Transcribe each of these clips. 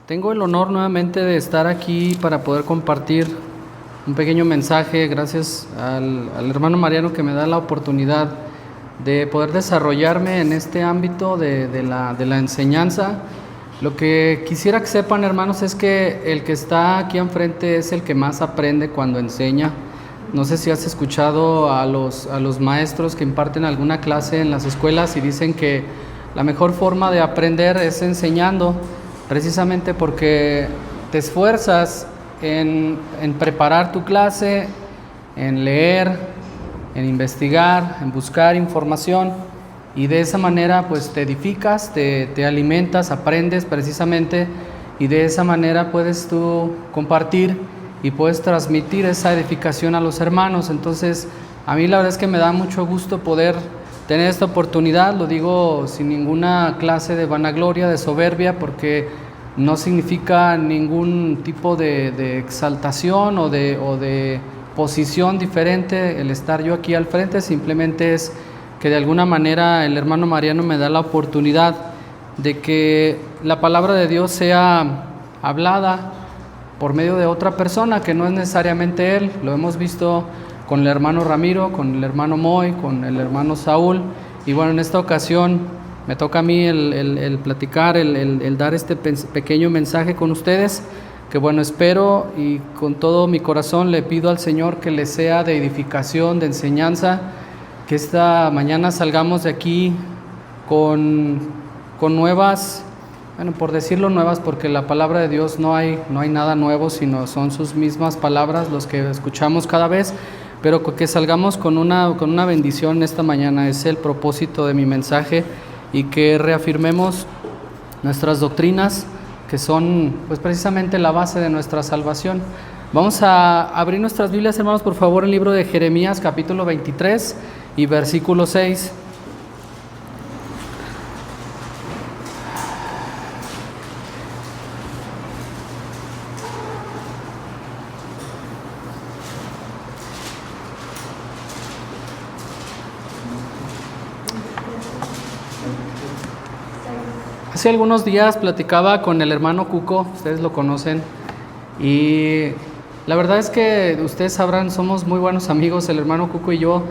Tengo el honor nuevamente de estar aquí para poder compartir un pequeño mensaje, gracias al hermano Mariano que me da la oportunidad de poder desarrollarme en este ámbito de la enseñanza. Lo que quisiera que sepan, hermanos, es que el que está aquí enfrente es el que más aprende cuando enseña. No sé si has escuchado a los maestros que imparten alguna clase en las escuelas y dicen que la mejor forma de aprender es enseñando, precisamente porque te esfuerzas en preparar tu clase, en leer, en investigar, en buscar información, y de esa manera pues te edificas, te alimentas, aprendes precisamente, y de esa manera puedes tú compartir y puedes transmitir esa edificación a los hermanos. Entonces, a mí la verdad es que me da mucho gusto poder tener esta oportunidad, lo digo sin ninguna clase de vanagloria, de soberbia, porque no significa ningún tipo de exaltación o de posición diferente el estar yo aquí al frente. Simplemente es que de alguna manera el hermano Mariano me da la oportunidad de que la palabra de Dios sea hablada por medio de otra persona que no es necesariamente él. Lo hemos visto con el hermano Ramiro, con el hermano Moy, con el hermano Saúl, y bueno, en esta ocasión me toca a mí el platicar, el dar este pequeño mensaje con ustedes, que bueno, espero y con todo mi corazón le pido al Señor que les sea de edificación, de enseñanza, que esta mañana salgamos de aquí con nuevas, bueno, por decirlo nuevas, porque la palabra de Dios no hay nada nuevo, sino son sus mismas palabras los que escuchamos cada vez, pero que salgamos con una bendición esta mañana. Es el propósito de mi mensaje, y que reafirmemos nuestras doctrinas, que son pues precisamente la base de nuestra salvación. Vamos a abrir nuestras Biblias, hermanos, por favor, en el libro de Jeremías, capítulo 23 y versículo 6. Hace algunos días platicaba con el hermano Cuco, ustedes lo conocen, y la verdad es que ustedes sabrán, somos muy buenos amigos, el hermano Cuco y yo,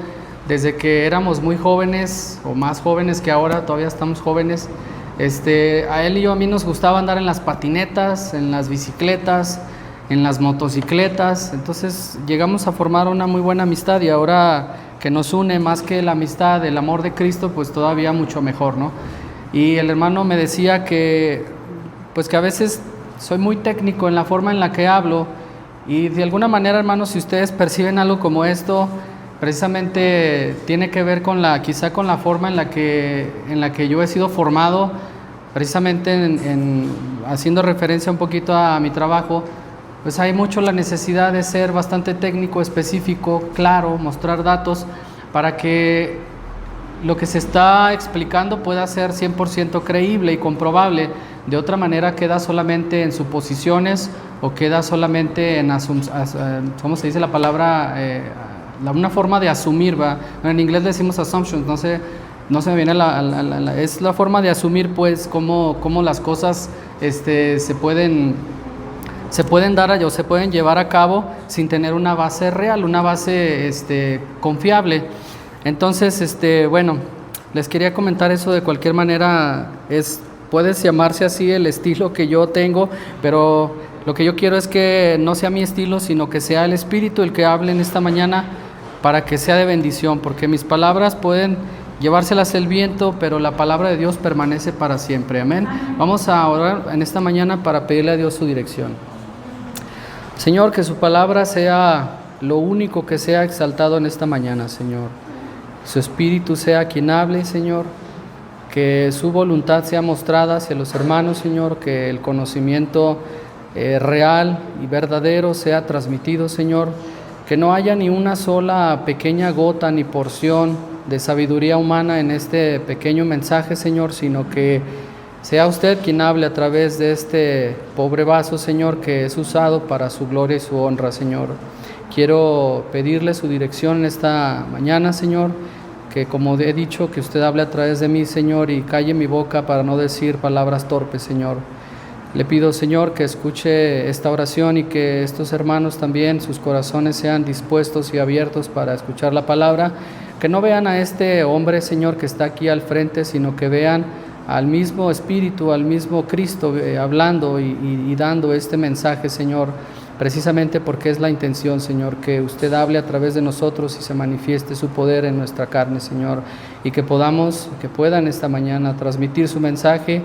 desde que éramos muy jóvenes, o más jóvenes que ahora, todavía estamos jóvenes. A él y yo, a mí nos gustaba andar en las patinetas, en las bicicletas, en las motocicletas. Entonces llegamos a formar una muy buena amistad, y ahora que nos une más que la amistad, el amor de Cristo, pues todavía mucho mejor, ¿no? Y el hermano me decía que pues que a veces soy muy técnico en la forma en la que hablo, y de alguna manera, hermanos, si ustedes perciben algo como esto, precisamente tiene que ver quizá con la forma en la que yo he sido formado, precisamente haciendo referencia un poquito a mi trabajo. Pues hay mucho la necesidad de ser bastante técnico, específico, claro, mostrar datos para que lo que se está explicando pueda ser 100% creíble y comprobable. De otra manera queda solamente en suposiciones, o queda solamente en ¿cómo se dice la palabra? Una forma de asumir, ¿va? En inglés decimos assumptions, no se me viene es la forma de asumir, pues, cómo las cosas se pueden dar o se pueden llevar a cabo sin tener una base real, una base confiable. Entonces, bueno, les quería comentar eso. De cualquier manera, puede llamarse así el estilo que yo tengo, pero lo que yo quiero es que no sea mi estilo, sino que sea el Espíritu el que hable en esta mañana, para que sea de bendición, porque mis palabras pueden llevárselas el viento, pero la palabra de Dios permanece para siempre. Amén. Vamos a orar en esta mañana para pedirle a Dios su dirección. Señor, que su palabra sea lo único que sea exaltado en esta mañana, Señor. Su Espíritu sea quien hable, Señor, que su voluntad sea mostrada hacia los hermanos, Señor, que el conocimiento real y verdadero sea transmitido, Señor, que no haya ni una sola pequeña gota ni porción de sabiduría humana en este pequeño mensaje, Señor, sino que sea usted quien hable a través de este pobre vaso, Señor, que es usado para su gloria y su honra, Señor. Quiero pedirle su dirección en esta mañana, Señor, que como he dicho, que usted hable a través de mí, Señor, y calle mi boca para no decir palabras torpes, Señor. Le pido, Señor, que escuche esta oración y que estos hermanos también, sus corazones sean dispuestos y abiertos para escuchar la palabra, que no vean a este hombre, Señor, que está aquí al frente, sino que vean al mismo Espíritu, al mismo Cristo hablando y dando este mensaje, Señor, precisamente porque es la intención, Señor, que usted hable a través de nosotros y se manifieste su poder en nuestra carne, Señor, y que puedan esta mañana transmitir su mensaje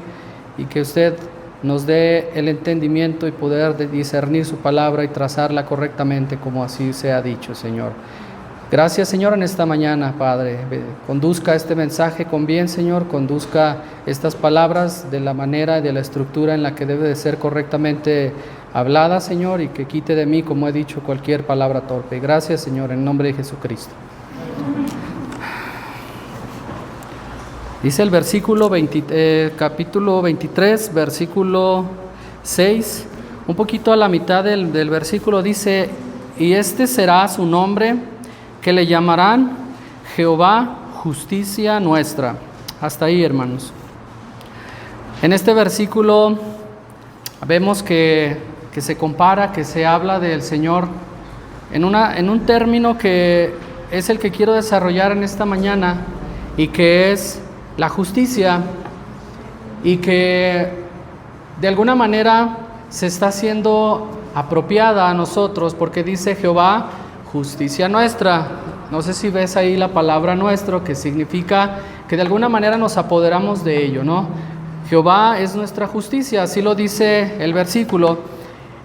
y que usted nos dé el entendimiento y poder de discernir su palabra y trazarla correctamente como así se ha dicho, Señor. Gracias, Señor, en esta mañana, Padre. Conduzca este mensaje con bien, Señor. Conduzca estas palabras de la manera y de la estructura en la que debe de ser correctamente hablada, Señor, y que quite de mí, como he dicho, cualquier palabra torpe. Gracias, Señor, en nombre de Jesucristo. Dice el capítulo 23, versículo 6, un poquito a la mitad del versículo dice: y este será su nombre, que le llamarán Jehová, justicia nuestra. Hasta ahí, hermanos. En este versículo vemos que se compara, que se habla del Señor en un término que es el que quiero desarrollar en esta mañana, y que es la justicia, y que de alguna manera se está haciendo apropiada a nosotros, porque dice Jehová, justicia nuestra. No sé si ves ahí la palabra nuestro, que significa que de alguna manera nos apoderamos de ello, ¿no? Jehová es nuestra justicia, así lo dice el versículo.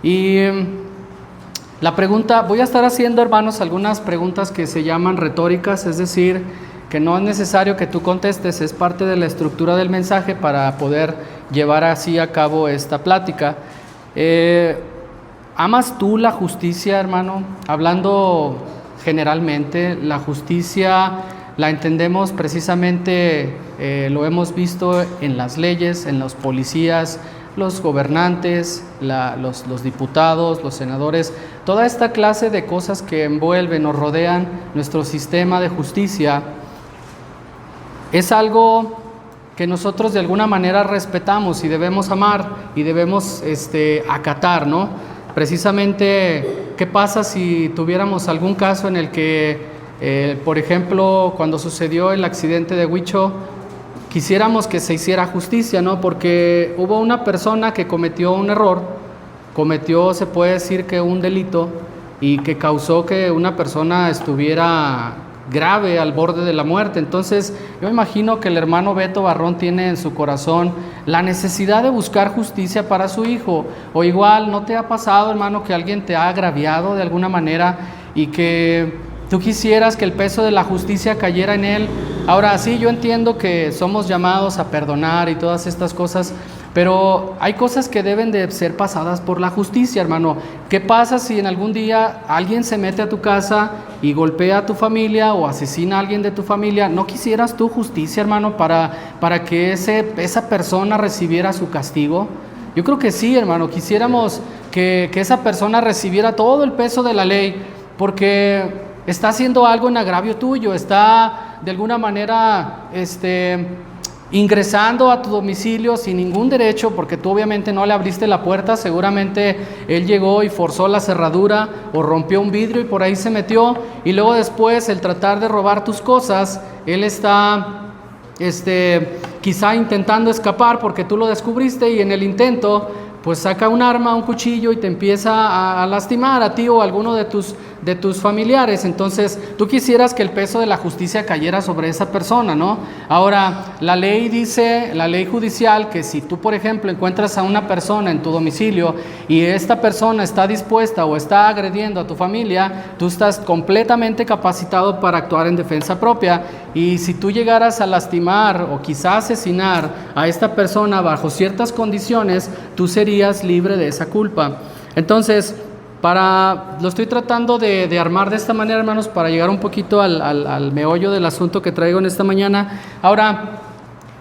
Y la pregunta, voy a estar haciendo, hermanos, algunas preguntas que se llaman retóricas, es decir, que no es necesario que tú contestes, es parte de la estructura del mensaje para poder llevar así a cabo esta plática. ¿Amas tú la justicia, hermano? Hablando generalmente, la justicia la entendemos precisamente, lo hemos visto en las leyes, en los policías, los gobernantes, los diputados, los senadores, toda esta clase de cosas que envuelven o rodean nuestro sistema de justicia. Es algo que nosotros de alguna manera respetamos y debemos amar y debemos acatar, ¿no? Precisamente, ¿qué pasa si tuviéramos algún caso en el que, por ejemplo, cuando sucedió el accidente de Huicho, quisiéramos que se hiciera justicia, ¿no? Porque hubo una persona que cometió un error, se puede decir que un delito, y que causó que una persona estuviera grave, al borde de la muerte. Entonces yo imagino que el hermano Beto Barrón tiene en su corazón la necesidad de buscar justicia para su hijo. O igual, ¿no te ha pasado, hermano, que alguien te ha agraviado de alguna manera y que tú quisieras que el peso de la justicia cayera en él? Ahora sí, yo entiendo que somos llamados a perdonar y todas estas cosas, pero hay cosas que deben de ser pasadas por la justicia, hermano. ¿Qué pasa si en algún día alguien se mete a tu casa y golpea a tu familia o asesina a alguien de tu familia? ¿No quisieras tú justicia, hermano, para que esa persona recibiera su castigo? Yo creo que sí, hermano. Quisiéramos que esa persona recibiera todo el peso de la ley, porque está haciendo algo en agravio tuyo, está de alguna manera ingresando a tu domicilio sin ningún derecho, porque tú obviamente no le abriste la puerta. Seguramente él llegó y forzó la cerradura o rompió un vidrio y por ahí se metió, y luego después el tratar de robar tus cosas, él está quizá intentando escapar porque tú lo descubriste, y en el intento pues saca un arma, un cuchillo, y te empieza a lastimar a ti o a alguno de tus familiares. Entonces tú quisieras que el peso de la justicia cayera sobre esa persona, ¿no? Ahora, la ley dice, la ley judicial, que si tú, por ejemplo, encuentras a una persona en tu domicilio y esta persona está dispuesta o está agrediendo a tu familia, tú estás completamente capacitado para actuar en defensa propia. Y si tú llegaras a lastimar o quizá asesinar a esta persona bajo ciertas condiciones, tú serías libre de esa culpa. Entonces, lo estoy tratando de armar de esta manera, hermanos, para llegar un poquito al meollo del asunto que traigo en esta mañana. Ahora,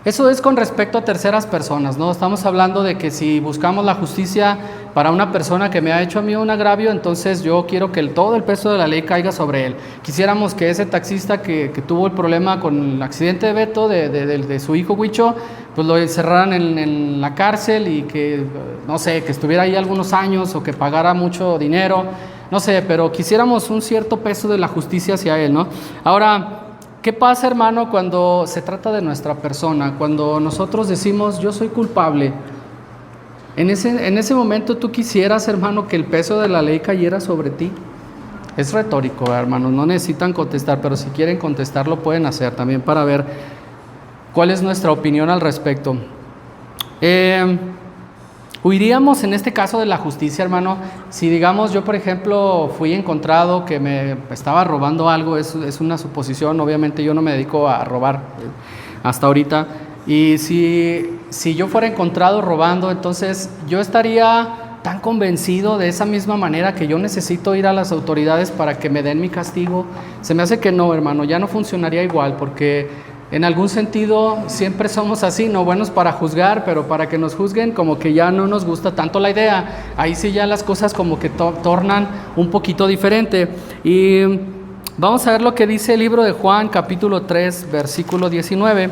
eso es con respecto a terceras personas, ¿no? Estamos hablando de que si buscamos la justicia para una persona que me ha hecho a mí un agravio, entonces yo quiero que todo el peso de la ley caiga sobre él. Quisiéramos que ese taxista que tuvo el problema con el accidente de Beto, de su hijo Huicho, pues lo encerraran en la cárcel y que, no sé, que estuviera ahí algunos años o que pagara mucho dinero, no sé, pero quisiéramos un cierto peso de la justicia hacia él, ¿no? Ahora, ¿qué pasa, hermano, cuando se trata de nuestra persona? Cuando nosotros decimos, yo soy culpable. En ese momento tú quisieras, hermano, que el peso de la ley cayera sobre ti. Es retórico, hermanos, no necesitan contestar, pero si quieren contestar lo pueden hacer también para ver cuál es nuestra opinión al respecto. Huiríamos en este caso de la justicia, hermano, si digamos yo, por ejemplo, fui encontrado que me estaba robando algo, es una suposición, obviamente yo no me dedico a robar hasta ahorita, y si yo fuera encontrado robando, entonces yo estaría tan convencido de esa misma manera que yo necesito ir a las autoridades para que me den mi castigo. Se me hace que no, hermano, ya no funcionaría igual, porque en algún sentido siempre somos así, no buenos para juzgar, pero para que nos juzguen como que ya no nos gusta tanto la idea. Ahí sí ya las cosas como que tornan un poquito diferente. Y vamos a ver lo que dice el libro de Juan, capítulo 3, versículo 19.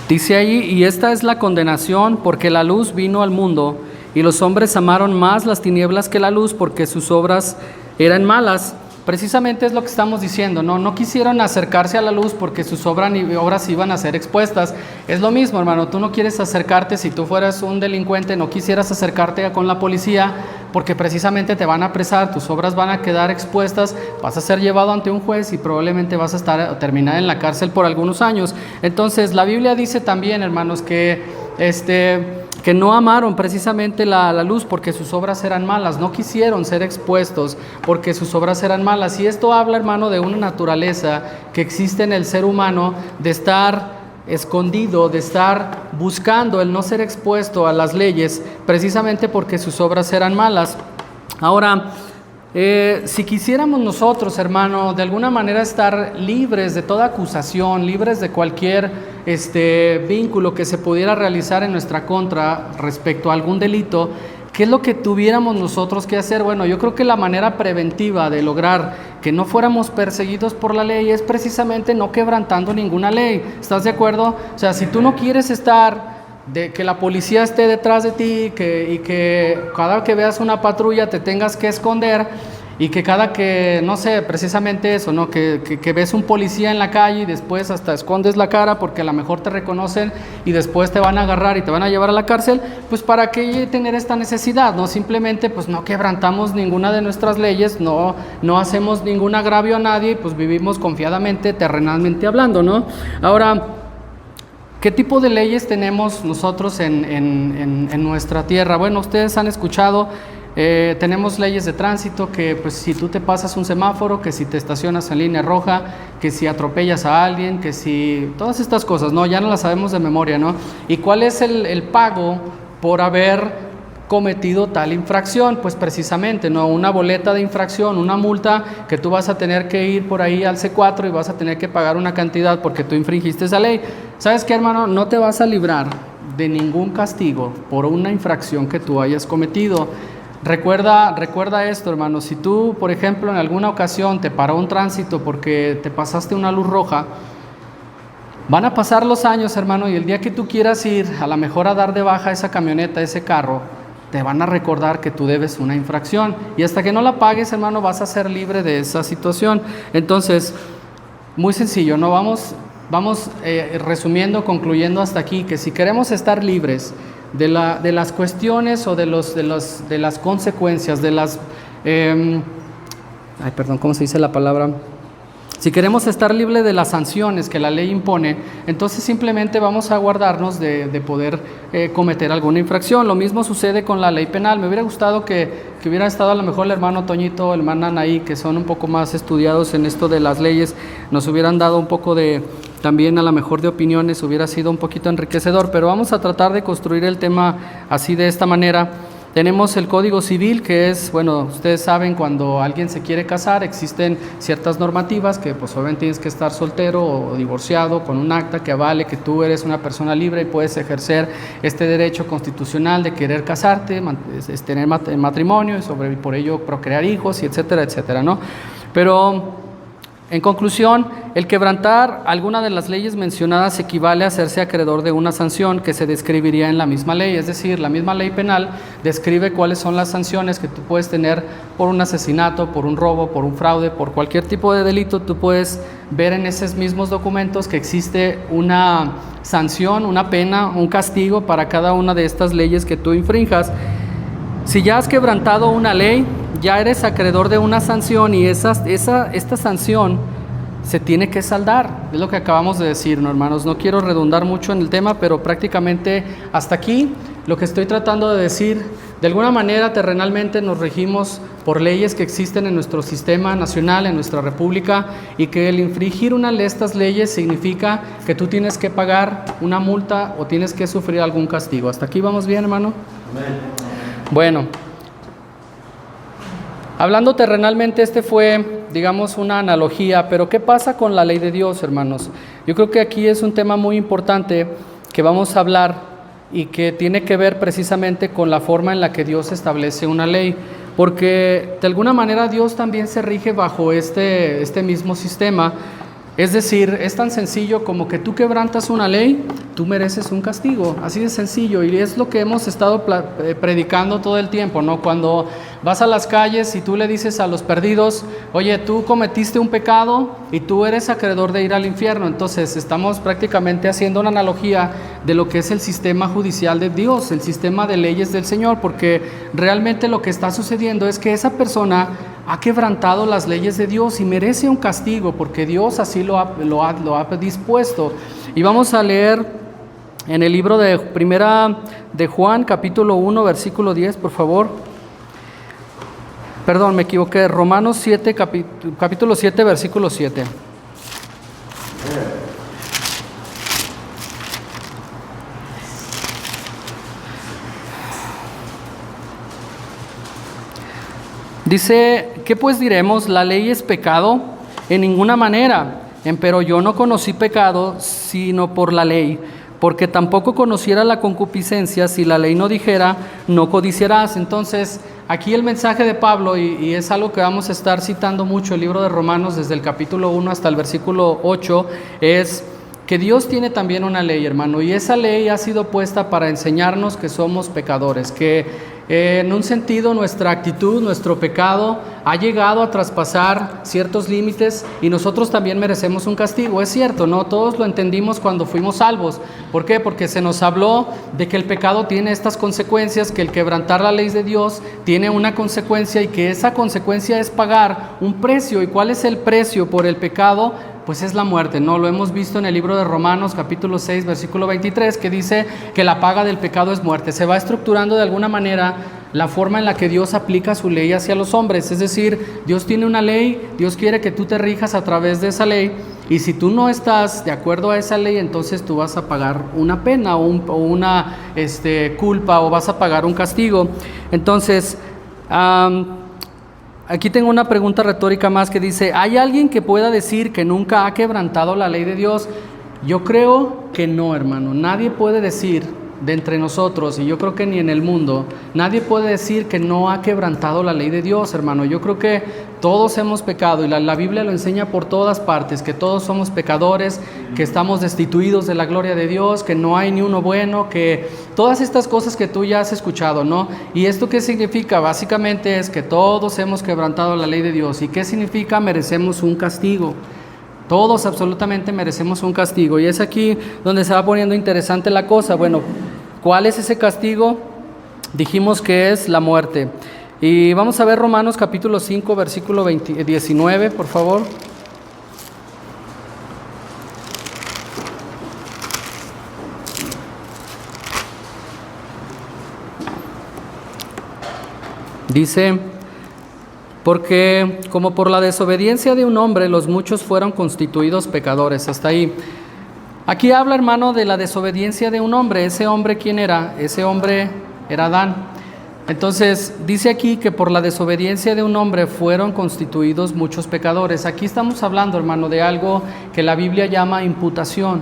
Dice ahí, y esta es la condenación, porque la luz vino al mundo, y los hombres amaron más las tinieblas que la luz, porque sus obras eran malas. Precisamente es lo que estamos diciendo, no quisieron acercarse a la luz porque sus obras iban a ser expuestas. Es lo mismo, hermano, tú no quieres acercarte, si tú fueras un delincuente, no quisieras acercarte con la policía porque precisamente te van a apresar, tus obras van a quedar expuestas, vas a ser llevado ante un juez y probablemente vas a terminar en la cárcel por algunos años. Entonces, la Biblia dice también, hermanos, que no amaron precisamente la luz porque sus obras eran malas, no quisieron ser expuestos porque sus obras eran malas. Y esto habla, hermano, de una naturaleza que existe en el ser humano de estar escondido, de estar buscando el no ser expuesto a las leyes precisamente porque sus obras eran malas. Ahora, si quisiéramos nosotros, hermano, de alguna manera estar libres de toda acusación, libres de cualquier vínculo que se pudiera realizar en nuestra contra respecto a algún delito, ¿qué es lo que tuviéramos nosotros que hacer? Bueno, yo creo que la manera preventiva de lograr que no fuéramos perseguidos por la ley es precisamente no quebrantando ninguna ley. ¿Estás de acuerdo? O sea, si tú no quieres de que la policía esté detrás de ti y que cada que veas una patrulla te tengas que esconder y que cada que, no sé, precisamente eso, ¿no? Que ves un policía en la calle y después hasta escondes la cara porque a lo mejor te reconocen y después te van a agarrar y te van a llevar a la cárcel, pues ¿para qué tener esta necesidad? No, simplemente pues no quebrantamos ninguna de nuestras leyes, no hacemos ningún agravio a nadie y pues vivimos confiadamente, terrenalmente hablando, ¿no? Ahora, ¿qué tipo de leyes tenemos nosotros en nuestra tierra? Bueno, ustedes han escuchado, tenemos leyes de tránsito que pues si tú te pasas un semáforo, que si te estacionas en línea roja, que si atropellas a alguien, que si todas estas cosas, ¿no? Ya no las sabemos de memoria, ¿no? ¿Y cuál es el pago por haber cometido tal infracción? Pues precisamente, ¿no? Una boleta de infracción, una multa que tú vas a tener que ir por ahí al C4 y vas a tener que pagar una cantidad porque tú infringiste esa ley. ¿Sabes qué, hermano? No te vas a librar de ningún castigo por una infracción que tú hayas cometido. Recuerda esto, hermano, si tú, por ejemplo, en alguna ocasión te paró un tránsito porque te pasaste una luz roja, van a pasar los años, hermano, y el día que tú quieras ir a lo mejor a dar de baja esa camioneta, ese carro, te van a recordar que tú debes una infracción y hasta que no la pagues, hermano, vas a ser libre de esa situación. Entonces, muy sencillo, ¿no? Vamos resumiendo, concluyendo hasta aquí, que si queremos estar libres de las cuestiones o de las consecuencias, ¿cómo se dice la palabra? Si queremos estar libres de las sanciones que la ley impone, entonces simplemente vamos a guardarnos de poder cometer alguna infracción. Lo mismo sucede con la ley penal. Me hubiera gustado que hubiera estado a lo mejor el hermano Toñito, el hermano Anaí, que son un poco más estudiados en esto de las leyes, nos hubieran dado un poco también a lo mejor de opiniones, hubiera sido un poquito enriquecedor, pero vamos a tratar de construir el tema así de esta manera. Tenemos el Código Civil, que es, bueno, ustedes saben, cuando alguien se quiere casar, existen ciertas normativas que pues obviamente tienes que estar soltero o divorciado con un acta que avale que tú eres una persona libre y puedes ejercer este derecho constitucional de querer casarte, tener matrimonio y por ello procrear hijos, y etcétera, etcétera, ¿no? Pero en conclusión, el quebrantar alguna de las leyes mencionadas equivale a hacerse acreedor de una sanción que se describiría en la misma ley, es decir, la misma ley penal describe cuáles son las sanciones que tú puedes tener por un asesinato, por un robo, por un fraude, por cualquier tipo de delito. Tú puedes ver en esos mismos documentos que existe una sanción, una pena, un castigo para cada una de estas leyes que tú infrinjas. Si ya has quebrantado una ley, ya eres acreedor de una sanción y esta sanción se tiene que saldar. Es lo que acabamos de decir, ¿no, hermanos? No quiero redundar mucho en el tema, pero prácticamente hasta aquí lo que estoy tratando de decir, de alguna manera terrenalmente nos regimos por leyes que existen en nuestro sistema nacional, en nuestra república, y que el infringir una de estas leyes significa que tú tienes que pagar una multa o tienes que sufrir algún castigo. ¿Hasta aquí vamos bien, hermano? Amén. Bueno, hablando terrenalmente, fue, digamos, una analogía, pero ¿qué pasa con la ley de Dios, hermanos? Yo creo que aquí es un tema muy importante que vamos a hablar y que tiene que ver precisamente con la forma en la que Dios establece una ley, porque de alguna manera Dios también se rige bajo este mismo sistema. Es decir, es tan sencillo como que tú quebrantas una ley, tú mereces un castigo, así de sencillo, y es lo que hemos estado predicando todo el tiempo, ¿no? Cuando vas a las calles y tú le dices a los perdidos, oye, tú cometiste un pecado y tú eres acreedor de ir al infierno. Entonces estamos prácticamente haciendo una analogía de lo que es el sistema judicial de Dios, el sistema de leyes del Señor, porque realmente lo que está sucediendo es que esa persona ha quebrantado las leyes de Dios y merece un castigo, porque Dios así lo ha dispuesto. Y vamos a leer en el libro de Primera de Juan, capítulo 1, versículo 10, por favor. Perdón, me equivoqué. Romanos 7, capítulo 7, versículo 7. Dice, ¿qué pues diremos? ¿La ley es pecado? En ninguna manera. Empero yo no conocí pecado sino por la ley, porque tampoco conociera la concupiscencia si la ley no dijera, no codiciarás. Entonces, aquí el mensaje de Pablo, y es algo que vamos a estar citando mucho, el libro de Romanos, desde el capítulo 1 hasta el versículo 8, es que Dios tiene también una ley, hermano, y esa ley ha sido puesta para enseñarnos que somos pecadores, que en un sentido nuestra actitud, nuestro pecado ha llegado a traspasar ciertos límites y nosotros también merecemos un castigo. Es cierto, ¿no? Todos lo entendimos cuando fuimos salvos. ¿Por qué? Porque se nos habló de que el pecado tiene estas consecuencias, que el quebrantar la ley de Dios tiene una consecuencia y que esa consecuencia es pagar un precio. ¿Y cuál es el precio por el pecado? Pues es la muerte, ¿no? Lo hemos visto en el libro de Romanos, capítulo 6, versículo 23, que dice que la paga del pecado es muerte. Se va estructurando de alguna manera la forma en la que Dios aplica su ley hacia los hombres. Es decir, Dios tiene una ley, Dios quiere que tú te rijas a través de esa ley, y si tú no estás de acuerdo a esa ley, entonces tú vas a pagar una pena o una culpa, o vas a pagar un castigo. Entonces, aquí tengo una pregunta retórica más que dice, ¿hay alguien que pueda decir que nunca ha quebrantado la ley de Dios? Yo creo que no, hermano. Nadie puede decir de entre nosotros, y yo creo que ni en el mundo, nadie puede decir que no ha quebrantado la ley de Dios, hermano. Yo creo que todos hemos pecado, y la Biblia lo enseña por todas partes, que todos somos pecadores, que estamos destituidos de la gloria de Dios, que no hay ni uno bueno, que todas estas cosas que tú ya has escuchado, ¿no? ¿Y esto qué significa? Básicamente es que todos hemos quebrantado la ley de Dios. ¿Y qué significa? Merecemos un castigo. Todos absolutamente merecemos un castigo, y es aquí donde se va poniendo interesante la cosa. Bueno, ¿cuál es ese castigo? Dijimos que es la muerte. Y vamos a ver Romanos capítulo 5, versículo 19, por favor. Dice, porque como por la desobediencia de un hombre los muchos fueron constituidos pecadores. Hasta ahí. Aquí habla, hermano, de la desobediencia de un hombre. ¿Ese hombre quién era? Ese hombre era Adán. Entonces, dice aquí que por la desobediencia de un hombre fueron constituidos muchos pecadores. Aquí estamos hablando, hermano, de algo que la Biblia llama imputación.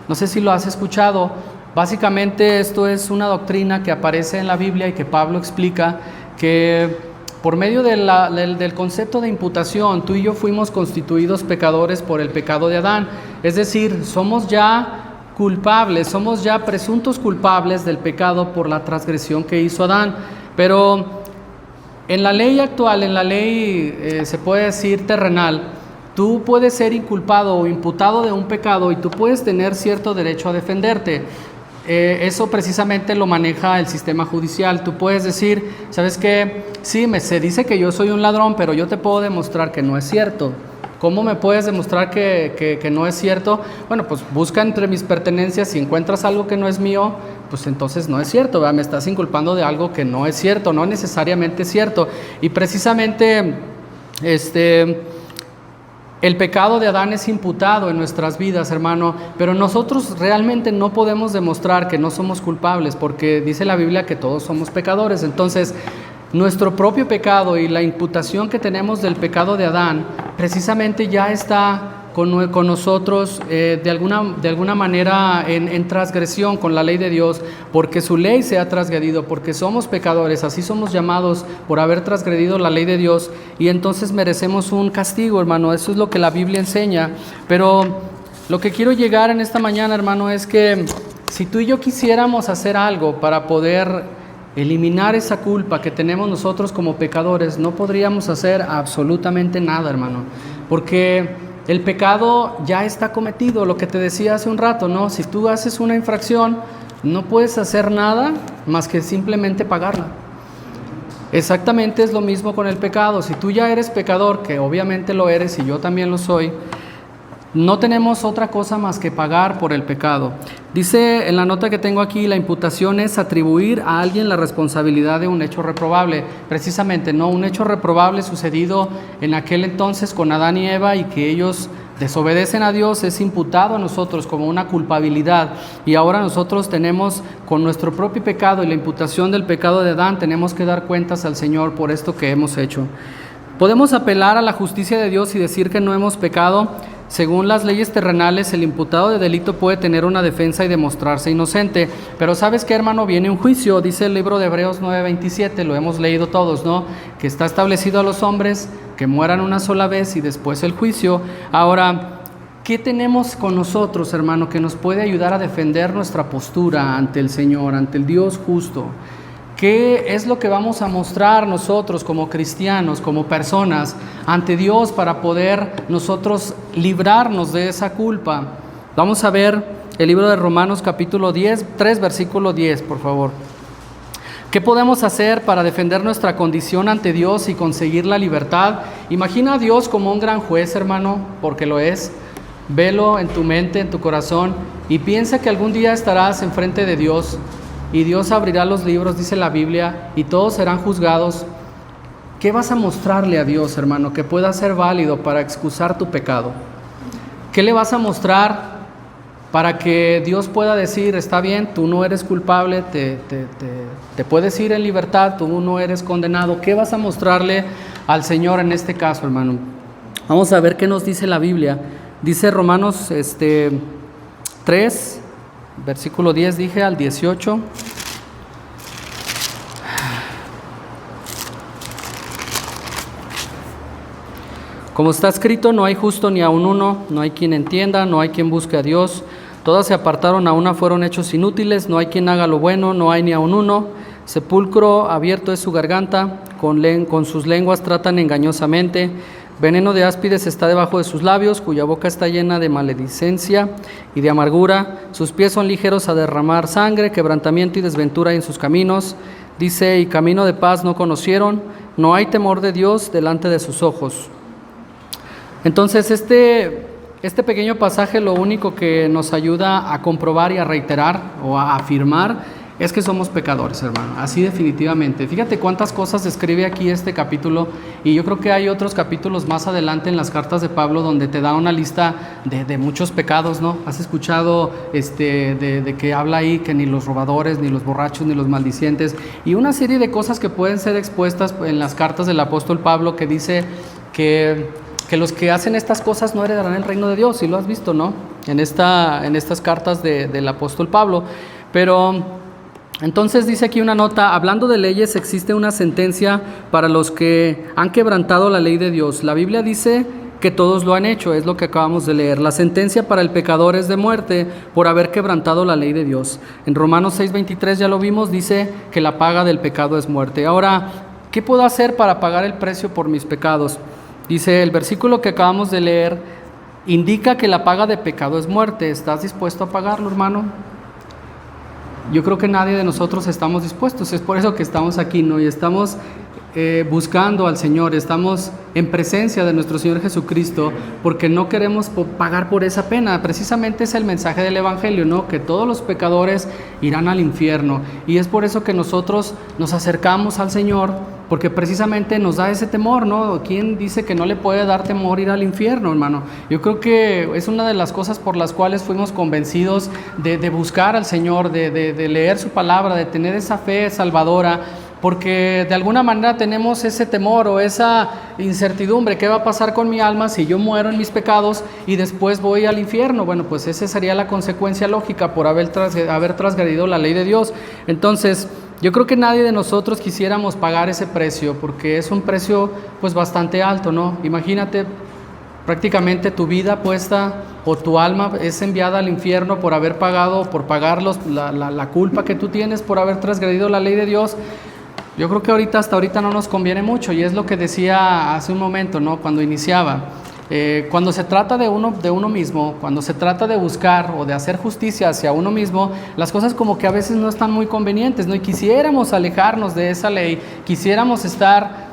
No sé si lo has escuchado. Básicamente esto es una doctrina que aparece en la Biblia y que Pablo explica que por medio del concepto de imputación, tú y yo fuimos constituidos pecadores por el pecado de Adán. Es decir, somos ya culpables, somos ya presuntos culpables del pecado por la transgresión que hizo Adán. Pero en la ley actual, en la ley se puede decir terrenal, tú puedes ser inculpado o imputado de un pecado y tú puedes tener cierto derecho a defenderte. Eso precisamente lo maneja el sistema judicial. Tú puedes decir, ¿sabes qué? Sí, se dice que yo soy un ladrón, pero yo te puedo demostrar que no es cierto. ¿Cómo me puedes demostrar que no es cierto? Bueno, pues busca entre mis pertenencias, si encuentras algo que no es mío, pues entonces no es cierto, ¿verdad? Me estás inculpando de algo que no es cierto, no necesariamente es cierto. Y precisamente el pecado de Adán es imputado en nuestras vidas, hermano, pero nosotros realmente no podemos demostrar que no somos culpables, porque dice la Biblia que todos somos pecadores. Entonces, nuestro propio pecado y la imputación que tenemos del pecado de Adán, precisamente ya está con nosotros de alguna manera en transgresión con la ley de Dios, porque su ley se ha transgredido, porque somos pecadores, así somos llamados por haber transgredido la ley de Dios, y entonces merecemos un castigo, hermano. Eso es lo que la Biblia enseña. Pero lo que quiero llegar en esta mañana, hermano, es que si tú y yo quisiéramos hacer algo para poder eliminar esa culpa que tenemos nosotros como pecadores, no podríamos hacer absolutamente nada, hermano, porque el pecado ya está cometido. Lo que te decía hace un rato, ¿no? Si tú haces una infracción, no puedes hacer nada más que simplemente pagarla. Exactamente es lo mismo con el pecado. Si tú ya eres pecador, que obviamente lo eres y yo también lo soy, no tenemos otra cosa más que pagar por el pecado. Dice en la nota que tengo aquí, la imputación es atribuir a alguien la responsabilidad de un hecho reprobable. Precisamente, ¿no? Un hecho reprobable sucedido en aquel entonces con Adán y Eva, y que ellos desobedecen a Dios, es imputado a nosotros como una culpabilidad. Y ahora nosotros tenemos, con nuestro propio pecado y la imputación del pecado de Adán, tenemos que dar cuentas al Señor por esto que hemos hecho. Podemos apelar a la justicia de Dios y decir que no hemos pecado. Según las leyes terrenales, el imputado de delito puede tener una defensa y demostrarse inocente. Pero ¿sabes qué, hermano? Viene un juicio, dice el libro de Hebreos 9:27, lo hemos leído todos, ¿no? Que está establecido a los hombres que mueran una sola vez y después el juicio. Ahora, ¿qué tenemos con nosotros, hermano, que nos puede ayudar a defender nuestra postura ante el Señor, ante el Dios justo? ¿Qué es lo que vamos a mostrar nosotros como cristianos, como personas, ante Dios para poder nosotros librarnos de esa culpa? Vamos a ver el libro de Romanos capítulo 3, versículo 10, por favor. ¿Qué podemos hacer para defender nuestra condición ante Dios y conseguir la libertad? Imagina a Dios como un gran juez, hermano, porque lo es. Velo en tu mente, en tu corazón, y piensa que algún día estarás enfrente de Dios. Y Dios abrirá los libros, dice la Biblia, y todos serán juzgados. ¿Qué vas a mostrarle a Dios, hermano, que pueda ser válido para excusar tu pecado? ¿Qué le vas a mostrar para que Dios pueda decir, está bien, tú no eres culpable, te puedes ir en libertad, tú no eres condenado? ¿Qué vas a mostrarle al Señor en este caso, hermano? Vamos a ver qué nos dice la Biblia. Dice Romanos 3, versículo 10, dije, al 18. Como está escrito, no hay justo ni aun uno, no hay quien entienda, no hay quien busque a Dios. Todas se apartaron, a una fueron hechos inútiles, no hay quien haga lo bueno, no hay ni aun uno. Sepulcro abierto es su garganta, con sus lenguas tratan engañosamente. Veneno de áspides está debajo de sus labios, cuya boca está llena de maledicencia y de amargura. Sus pies son ligeros a derramar sangre, quebrantamiento y desventura en sus caminos. Dice, y camino de paz no conocieron, no hay temor de Dios delante de sus ojos. Entonces, este pequeño pasaje lo único que nos ayuda a comprobar y a reiterar o a afirmar es que somos pecadores, hermano, así definitivamente. Fíjate cuántas cosas describe aquí este capítulo, y yo creo que hay otros capítulos más adelante en las cartas de Pablo donde te da una lista de muchos pecados, ¿no? Has escuchado de que habla ahí que ni los robadores, ni los borrachos, ni los maldicientes, y una serie de cosas que pueden ser expuestas en las cartas del apóstol Pablo, que dice que los que hacen estas cosas no heredarán el reino de Dios, y lo has visto, ¿no? En estas cartas del apóstol Pablo. Pero entonces dice aquí una nota: hablando de leyes, existe una sentencia para los que han quebrantado la ley de Dios. La Biblia dice que todos lo han hecho, es lo que acabamos de leer. La sentencia para el pecador es de muerte por haber quebrantado la ley de Dios. En Romanos 6:23 ya lo vimos, dice que la paga del pecado es muerte. Ahora, ¿qué puedo hacer para pagar el precio por mis pecados? Dice el versículo que acabamos de leer, indica que la paga de pecado es muerte. ¿Estás dispuesto a pagarlo, hermano? Yo creo que nadie de nosotros estamos dispuestos, es por eso que estamos aquí, ¿no? Y estamos buscando al Señor, estamos en presencia de nuestro Señor Jesucristo, porque no queremos pagar por esa pena. Precisamente es el mensaje del Evangelio, ¿no? Que todos los pecadores irán al infierno, y es por eso que nosotros nos acercamos al Señor, porque precisamente nos da ese temor, ¿no? ¿Quién dice que no le puede dar temor ir al infierno, hermano? Yo creo que es una de las cosas por las cuales fuimos convencidos de buscar al Señor, de leer su palabra, de tener esa fe salvadora, porque de alguna manera tenemos ese temor o esa incertidumbre: ¿qué va a pasar con mi alma si yo muero en mis pecados y después voy al infierno? Bueno, pues esa sería la consecuencia lógica por haber transgredido la ley de Dios. Entonces, yo creo que nadie de nosotros quisiéramos pagar ese precio, porque es un precio pues bastante alto, ¿no? Imagínate, prácticamente tu vida puesta o tu alma es enviada al infierno por haber pagado, por pagar la culpa que tú tienes por haber transgredido la ley de Dios. Yo creo que hasta ahorita no nos conviene mucho, y es lo que decía hace un momento, ¿no? Cuando iniciaba. Cuando se trata de uno mismo, cuando se trata de buscar o de hacer justicia hacia uno mismo, las cosas como que a veces no están muy convenientes, ¿no? Y quisiéramos alejarnos de esa ley, quisiéramos estar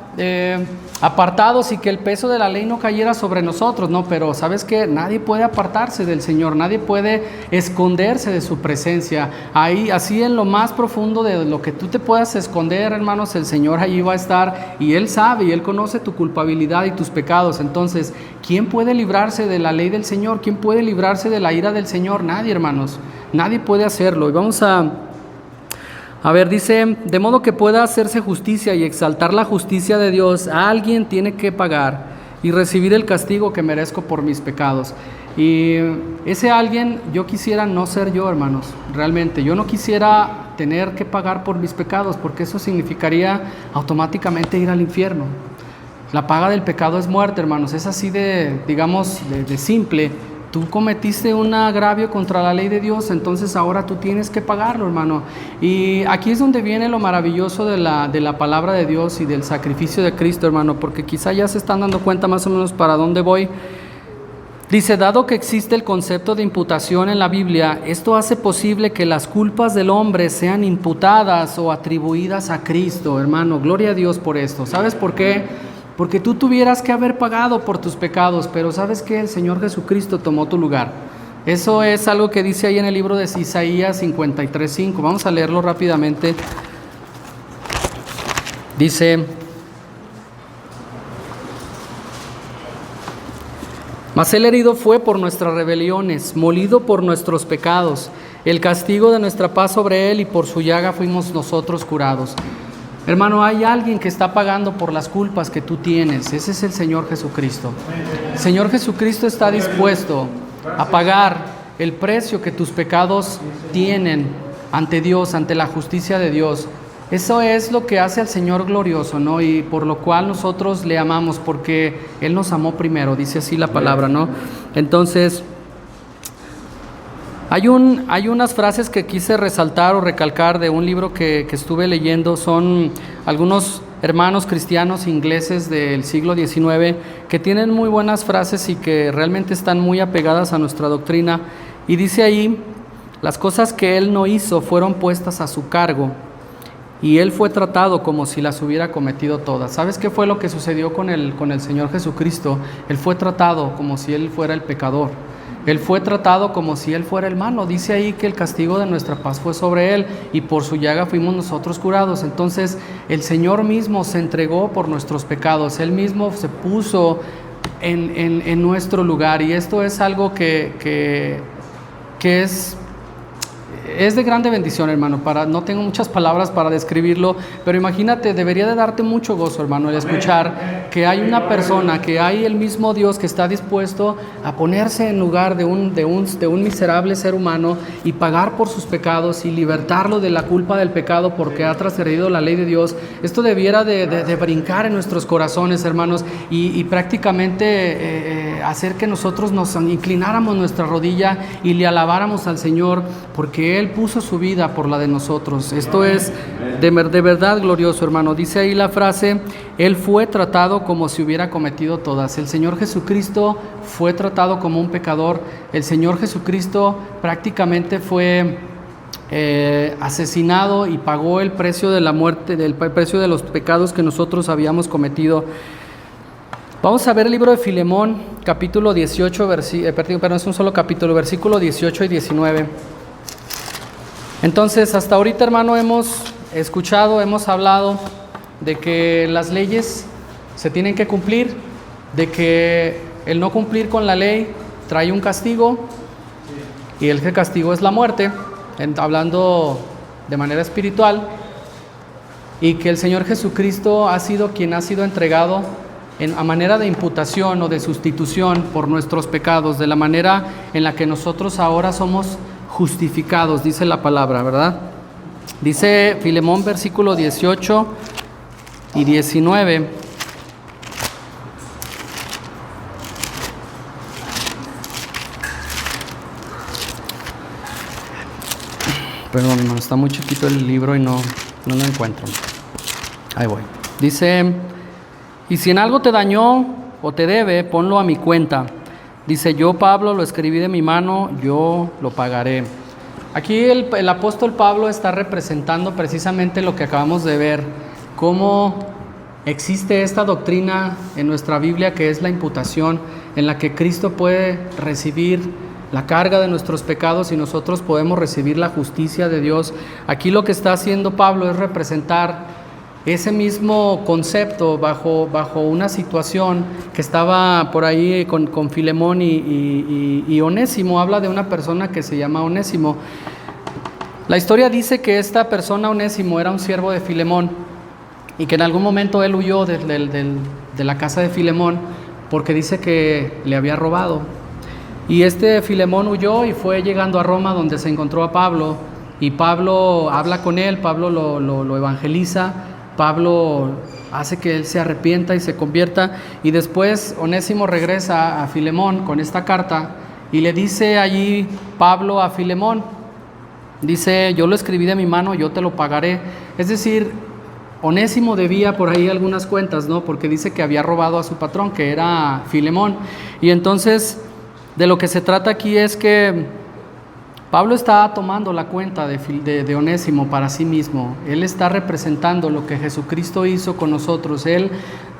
apartados y que el peso de la ley no cayera sobre nosotros, ¿no? Pero ¿sabes qué? Nadie puede apartarse del Señor, nadie puede esconderse de su presencia. Ahí, así en lo más profundo de lo que tú te puedas esconder, hermanos, el Señor allí va a estar, y Él sabe y Él conoce tu culpabilidad y tus pecados. Entonces, ¿quién puede librarse de la ley del Señor? ¿Quién puede librarse de la ira del Señor? Nadie, hermanos, nadie puede hacerlo. Y vamos a ver, dice: de modo que pueda hacerse justicia y exaltar la justicia de Dios, alguien tiene que pagar y recibir el castigo que merezco por mis pecados. Y ese alguien, yo quisiera no ser yo, hermanos. Realmente, yo no quisiera tener que pagar por mis pecados, porque eso significaría automáticamente ir al infierno. La paga del pecado es muerte, hermanos. Es así de simple. Tú cometiste un agravio contra la ley de Dios, entonces ahora tú tienes que pagarlo, hermano. Y aquí es donde viene lo maravilloso de la palabra de Dios y del sacrificio de Cristo, hermano, porque quizá ya se están dando cuenta más o menos para dónde voy. Dice: dado que existe el concepto de imputación en la Biblia, esto hace posible que las culpas del hombre sean imputadas o atribuidas a Cristo, hermano. Gloria a Dios por esto. ¿Sabes por qué? Porque tú tuvieras que haber pagado por tus pecados, pero ¿sabes qué? El Señor Jesucristo tomó tu lugar. Eso es algo que dice ahí en el libro de Isaías 53:5. Vamos a leerlo rápidamente. Dice: mas el herido fue por nuestras rebeliones, molido por nuestros pecados. El castigo de nuestra paz sobre él, y por su llaga fuimos nosotros curados. Hermano, hay alguien que está pagando por las culpas que tú tienes. Ese es el Señor Jesucristo. El Señor Jesucristo está dispuesto a pagar el precio que tus pecados tienen ante Dios, ante la justicia de Dios. Eso es lo que hace al Señor glorioso, ¿no? Y por lo cual nosotros le amamos, porque Él nos amó primero, dice así la palabra, ¿no? Entonces, hay unas frases que quise resaltar o recalcar de un libro que estuve leyendo. Son algunos hermanos cristianos ingleses del siglo XIX que tienen muy buenas frases y que realmente están muy apegadas a nuestra doctrina. Y dice ahí: las cosas que Él no hizo fueron puestas a su cargo, y Él fue tratado como si las hubiera cometido todas. ¿Sabes qué fue lo que sucedió con el Señor Jesucristo? Él fue tratado como si Él fuera el pecador. Él fue tratado como si Él fuera hermano. Dice ahí que el castigo de nuestra paz fue sobre Él y por su llaga fuimos nosotros curados. Entonces el Señor mismo se entregó por nuestros pecados. Él mismo se puso en nuestro lugar, y esto es algo que es de grande bendición, hermano. No tengo muchas palabras para describirlo, pero imagínate, debería de darte mucho gozo, hermano, el escuchar que hay una persona, que hay el mismo Dios que está dispuesto a ponerse en lugar de un miserable ser humano y pagar por sus pecados y libertarlo de la culpa del pecado porque ha transgredido la ley de Dios. Esto debiera de brincar en nuestros corazones, hermanos, y prácticamente hacer que nosotros nos inclináramos nuestra rodilla y le alabáramos al Señor, porque Él puso su vida por la de nosotros. Esto es de verdad glorioso, hermano. Dice ahí la frase: Él fue tratado como si hubiera cometido todas. El Señor Jesucristo fue tratado como un pecador. El Señor Jesucristo prácticamente fue asesinado y pagó el precio de la muerte, el precio de los pecados que nosotros habíamos cometido. Vamos a ver el libro de Filemón, capítulo 18, es un solo capítulo, versículo 18 y 19. Entonces, hasta ahorita, hermano, hemos escuchado, hemos hablado de que las leyes se tienen que cumplir, de que el no cumplir con la ley trae un castigo, y el castigo es la muerte, hablando de manera espiritual, y que el Señor Jesucristo ha sido quien ha sido entregado a manera de imputación o de sustitución por nuestros pecados, de la manera en la que nosotros ahora somos justificados, dice la palabra, ¿verdad? Dice Filemón, versículo 18 y 19. Perdón, hermano, está muy chiquito el libro y no lo encuentro. Ahí voy. Dice: y si en algo te dañó o te debe, ponlo a mi cuenta. Dice: yo, Pablo, lo escribí de mi mano, yo lo pagaré. Aquí el apóstol Pablo está representando precisamente lo que acabamos de ver, cómo existe esta doctrina en nuestra Biblia, que es la imputación, en la que Cristo puede recibir la carga de nuestros pecados y nosotros podemos recibir la justicia de Dios. Aquí lo que está haciendo Pablo es representar ese mismo concepto bajo una situación que estaba por ahí con Filemón y Onésimo. Habla de una persona que se llama Onésimo. La historia dice que esta persona, Onésimo, era un siervo de Filemón y que en algún momento él huyó de la casa de Filemón porque dice que le había robado. Y este Filemón huyó y fue llegando a Roma, donde se encontró a Pablo, y Pablo habla con él, Pablo lo evangeliza, Pablo hace que él se arrepienta y se convierta, y después Onésimo regresa a Filemón con esta carta y le dice allí Pablo a Filemón, dice: yo lo escribí de mi mano, yo te lo pagaré. Es decir, Onésimo debía por ahí algunas cuentas, ¿no? Porque dice que había robado a su patrón, que era Filemón. Y entonces de lo que se trata aquí es que Pablo está tomando la cuenta de Onésimo para sí mismo. Él está representando lo que Jesucristo hizo con nosotros. Él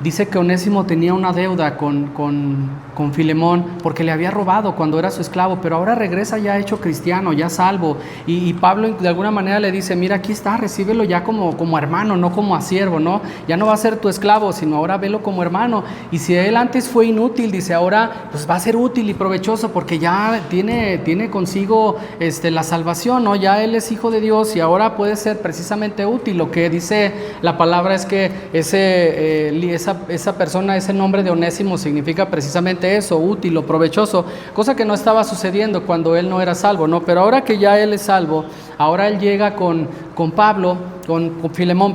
dice que Onésimo tenía una deuda con Filemón porque le había robado cuando era su esclavo, pero ahora regresa ya hecho cristiano, ya salvo. Y Pablo de alguna manera le dice: mira, aquí está, recíbelo ya como hermano, no como a siervo, ¿no? Ya no va a ser tu esclavo, sino ahora velo como hermano. Y si él antes fue inútil, dice, ahora pues va a ser útil y provechoso porque ya tiene consigo la salvación, ¿no? Ya él es hijo de Dios y ahora puede ser precisamente útil. Lo que dice la palabra es que esa persona, ese nombre de Onésimo significa precisamente eso, útil o provechoso, cosa que no estaba sucediendo cuando él no era salvo, ¿no? Pero ahora que ya él es salvo, ahora él llega con Filemón,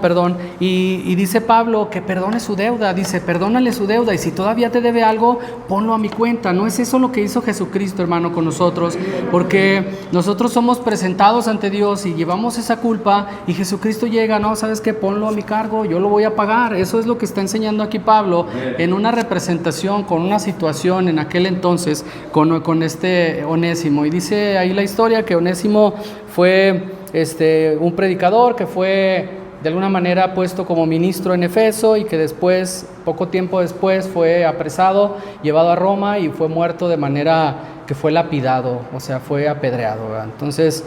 y dice Pablo que perdone su deuda. Dice: perdónale su deuda, y si todavía te debe algo, ponlo a mi cuenta. ¿No es eso lo que hizo Jesucristo, hermano, con nosotros? Porque nosotros somos presentados ante Dios y llevamos esa culpa, y Jesucristo llega: no, ¿sabes qué? Ponlo a mi cargo, yo lo voy a pagar. Eso es lo que está enseñando aquí Pablo, en una representación, con una situación en aquel entonces, con este Onésimo. Y dice ahí la historia que Onésimo fue un predicador que fue de alguna manera puesto como ministro en Efeso y que después, poco tiempo después, fue apresado, llevado a Roma y fue muerto de manera que fue lapidado, o sea, fue apedreado, ¿verdad? Entonces,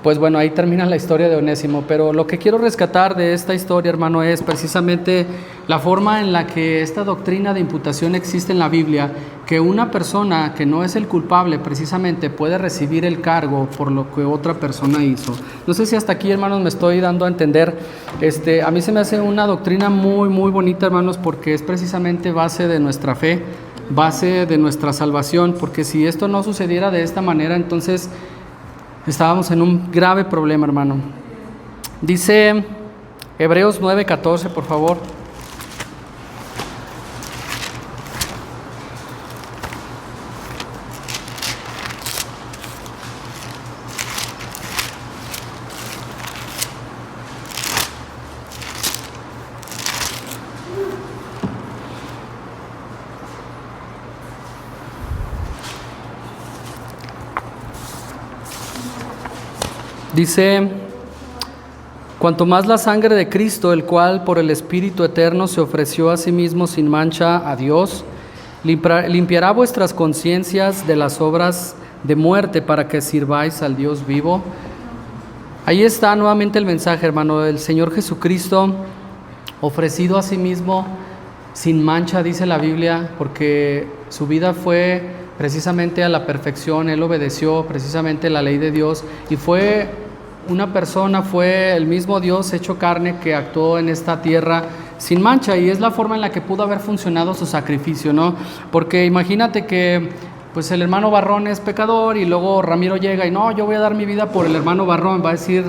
pues bueno, ahí termina la historia de Onésimo, pero lo que quiero rescatar de esta historia, hermano, es precisamente la forma en la que esta doctrina de imputación existe en la Biblia, que una persona que no es el culpable precisamente puede recibir el cargo por lo que otra persona hizo. No sé si hasta aquí, hermanos, me estoy dando a entender. A mí se me hace una doctrina muy, muy bonita, hermanos, porque es precisamente base de nuestra fe, base de nuestra salvación, porque si esto no sucediera de esta manera, entonces estábamos en un grave problema, hermano. Dice Hebreos 9:14, por favor. Dice: cuanto más la sangre de Cristo, el cual por el Espíritu eterno se ofreció a sí mismo sin mancha a Dios, limpiará vuestras conciencias de las obras de muerte para que sirváis al Dios vivo. Ahí está nuevamente el mensaje, hermano, del Señor Jesucristo ofrecido a sí mismo sin mancha, dice la Biblia, porque su vida fue precisamente a la perfección. Él obedeció precisamente la ley de Dios y fue una persona, fue el mismo Dios hecho carne que actuó en esta tierra sin mancha, y es la forma en la que pudo haber funcionado su sacrificio, ¿no? Porque imagínate que pues el hermano Barrón es pecador y luego Ramiro llega y no, yo voy a dar mi vida por el hermano Barrón. Va a decir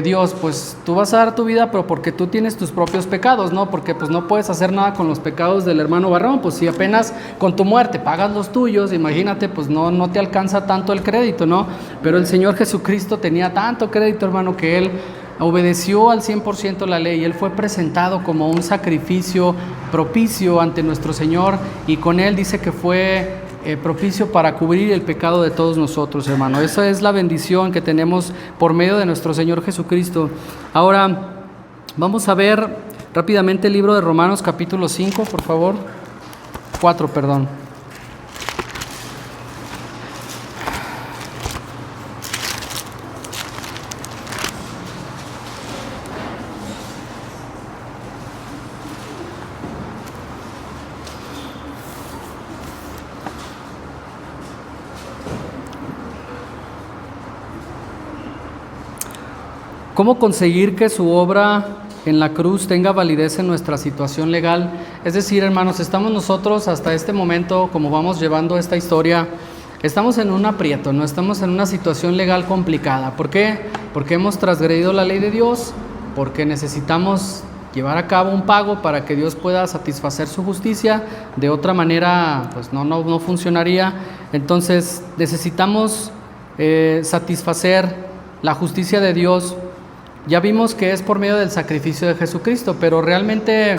Dios, pues tú vas a dar tu vida, pero porque tú tienes tus propios pecados, ¿no? Porque pues no puedes hacer nada con los pecados del hermano Barrón. Pues si apenas con tu muerte pagas los tuyos, imagínate, pues no te alcanza tanto el crédito, ¿no? Pero el Señor Jesucristo tenía tanto crédito, hermano, que Él obedeció al 100% la ley. Él fue presentado como un sacrificio propicio ante nuestro Señor, y con Él dice que fue propicio para cubrir el pecado de todos nosotros, hermano. Esa es la bendición que tenemos por medio de nuestro Señor Jesucristo. Ahora vamos a ver rápidamente el libro de Romanos capítulo 5, por favor. 4, perdón. ¿Cómo conseguir que su obra en la cruz tenga validez en nuestra situación legal? Es decir, hermanos, estamos nosotros hasta este momento, como vamos llevando esta historia, estamos en un aprieto, no estamos en una situación legal complicada. ¿Por qué? Porque hemos transgredido la ley de Dios, porque necesitamos llevar a cabo un pago para que Dios pueda satisfacer su justicia. De otra manera, pues no funcionaría. Entonces necesitamos satisfacer la justicia de Dios. Ya vimos que es por medio del sacrificio de Jesucristo, pero realmente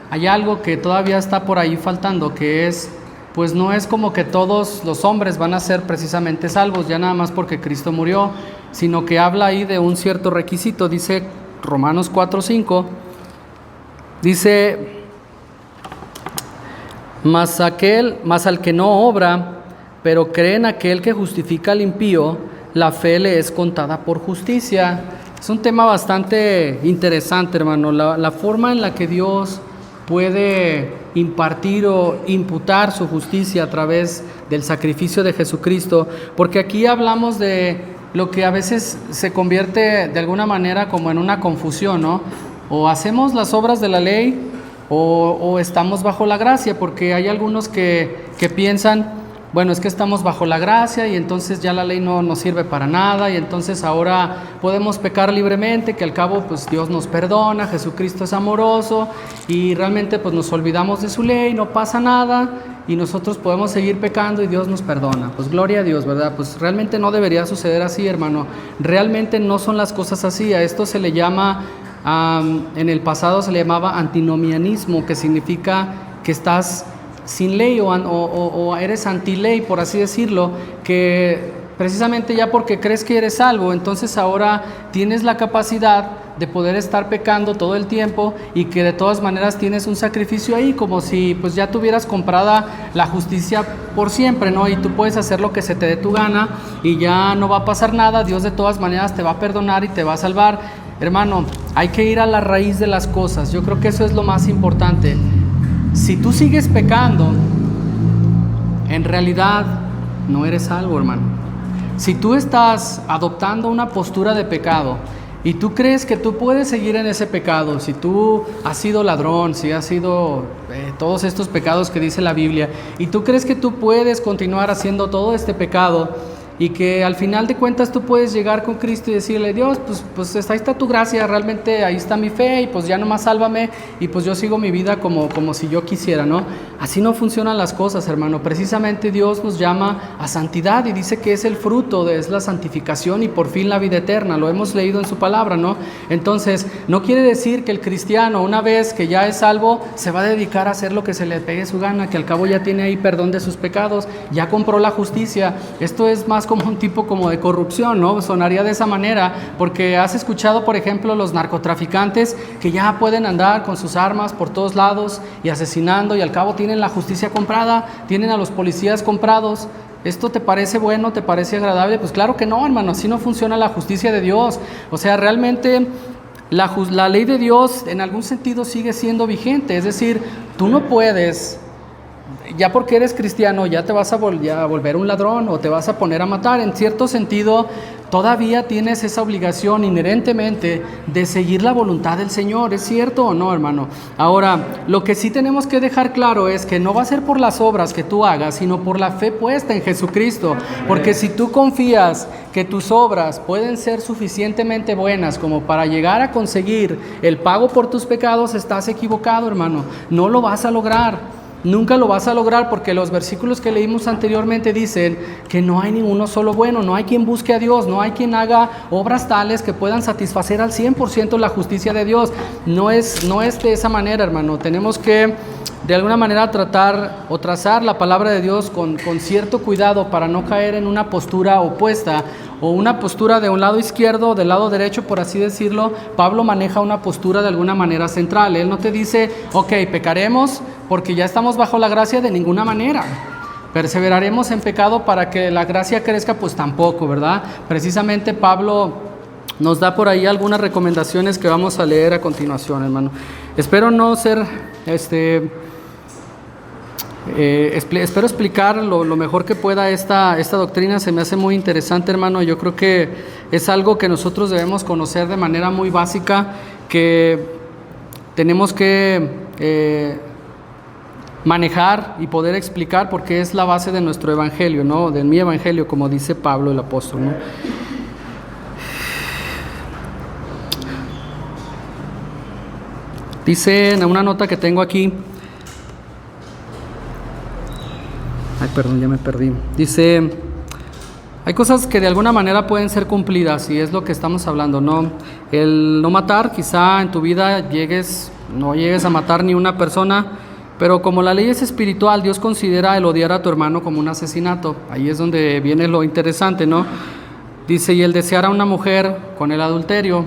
hay algo que todavía está por ahí faltando, que es, pues no es como que todos los hombres van a ser precisamente salvos, ya nada más porque Cristo murió, sino que habla ahí de un cierto requisito. Dice Romanos 4:5, dice: mas al que no obra, pero cree en aquel que justifica al impío, la fe le es contada por justicia. Es un tema bastante interesante, hermano, la forma en la que Dios puede impartir o imputar su justicia a través del sacrificio de Jesucristo, porque aquí hablamos de lo que a veces se convierte de alguna manera como en una confusión, ¿no? O hacemos las obras de la ley o estamos bajo la gracia, porque hay algunos que piensan, bueno, es que estamos bajo la gracia y entonces ya la ley no nos sirve para nada, y entonces ahora podemos pecar libremente, que al cabo pues Dios nos perdona, Jesucristo es amoroso y realmente pues nos olvidamos de su ley, no pasa nada y nosotros podemos seguir pecando y Dios nos perdona. Pues gloria a Dios, ¿verdad? Pues realmente no debería suceder así, hermano. Realmente no son las cosas así. A esto se le llama, en el pasado se le llamaba antinomianismo, que significa que estás sin ley o eres antiley, por así decirlo, que precisamente ya porque crees que eres salvo, entonces ahora tienes la capacidad de poder estar pecando todo el tiempo y que de todas maneras tienes un sacrificio ahí, como si pues ya tuvieras comprada la justicia por siempre, ¿no? Y tú puedes hacer lo que se te dé tu gana y ya no va a pasar nada, Dios de todas maneras te va a perdonar y te va a salvar. Hermano, hay que ir a la raíz de las cosas, yo creo que eso es lo más importante. Si tú sigues pecando, en realidad no eres salvo, hermano. Si tú estás adoptando una postura de pecado y tú crees que tú puedes seguir en ese pecado, si tú has sido ladrón, si has sido todos estos pecados que dice la Biblia, y tú crees que tú puedes continuar haciendo todo este pecado y que al final de cuentas tú puedes llegar con Cristo y decirle, Dios, pues ahí está tu gracia, realmente ahí está mi fe y pues ya nomás sálvame y pues yo sigo mi vida como si yo quisiera, ¿no? Así no funcionan las cosas, hermano. Precisamente Dios nos llama a santidad y dice que es el fruto, es la santificación y por fin la vida eterna. Lo hemos leído en su palabra, ¿no? Entonces, no quiere decir que el cristiano, una vez que ya es salvo, se va a dedicar a hacer lo que se le pegue su gana, que al cabo ya tiene ahí perdón de sus pecados, ya compró la justicia. Esto es más como un tipo como de corrupción, ¿no? Sonaría de esa manera, porque has escuchado, por ejemplo, los narcotraficantes que ya pueden andar con sus armas por todos lados y asesinando y al cabo tienen la justicia comprada, tienen a los policías comprados. ¿Esto te parece bueno? ¿Te parece agradable? Pues claro que no, hermano, así no funciona la justicia de Dios. O sea, realmente la ley de Dios en algún sentido sigue siendo vigente, es decir, tú no puedes, ya porque eres cristiano, ya te vas a volver un ladrón o te vas a poner a matar. En cierto sentido, todavía tienes esa obligación inherentemente de seguir la voluntad del Señor. ¿Es cierto o no, hermano? Ahora, lo que sí tenemos que dejar claro es que no va a ser por las obras que tú hagas, sino por la fe puesta en Jesucristo. Porque si tú confías que tus obras pueden ser suficientemente buenas como para llegar a conseguir el pago por tus pecados, estás equivocado, hermano. No lo vas a lograr. Nunca lo vas a lograr, porque los versículos que leímos anteriormente dicen que no hay ninguno solo bueno, no hay quien busque a Dios, no hay quien haga obras tales que puedan satisfacer al 100% la justicia de Dios. No es de esa manera, hermano. Tenemos que de alguna manera tratar o trazar la palabra de Dios con cierto cuidado para no caer en una postura opuesta o una postura de un lado izquierdo o del lado derecho, por así decirlo. Pablo maneja una postura de alguna manera central. Él no te dice, ok, pecaremos porque ya estamos bajo la gracia, de ninguna manera. Perseveraremos en pecado para que la gracia crezca, pues tampoco, ¿verdad? Precisamente Pablo nos da por ahí algunas recomendaciones que vamos a leer a continuación, hermano. Espero no ser, espero explicar lo mejor que pueda esta doctrina. Se me hace muy interesante, hermano. Yo creo que es algo que nosotros debemos conocer de manera muy básica, que tenemos que manejar y poder explicar, porque es la base de nuestro evangelio, ¿no? De mi evangelio, como dice Pablo el apóstol, ¿no? Dice en una nota que tengo aquí, ay, perdón, ya me perdí. Dice, hay cosas que de alguna manera pueden ser cumplidas, y es lo que estamos hablando, ¿no? El no matar, quizá en tu vida no llegues a matar ni una persona, pero como la ley es espiritual, Dios considera el odiar a tu hermano como un asesinato. Ahí es donde viene lo interesante, ¿no? Dice, y el desear a una mujer con el adulterio.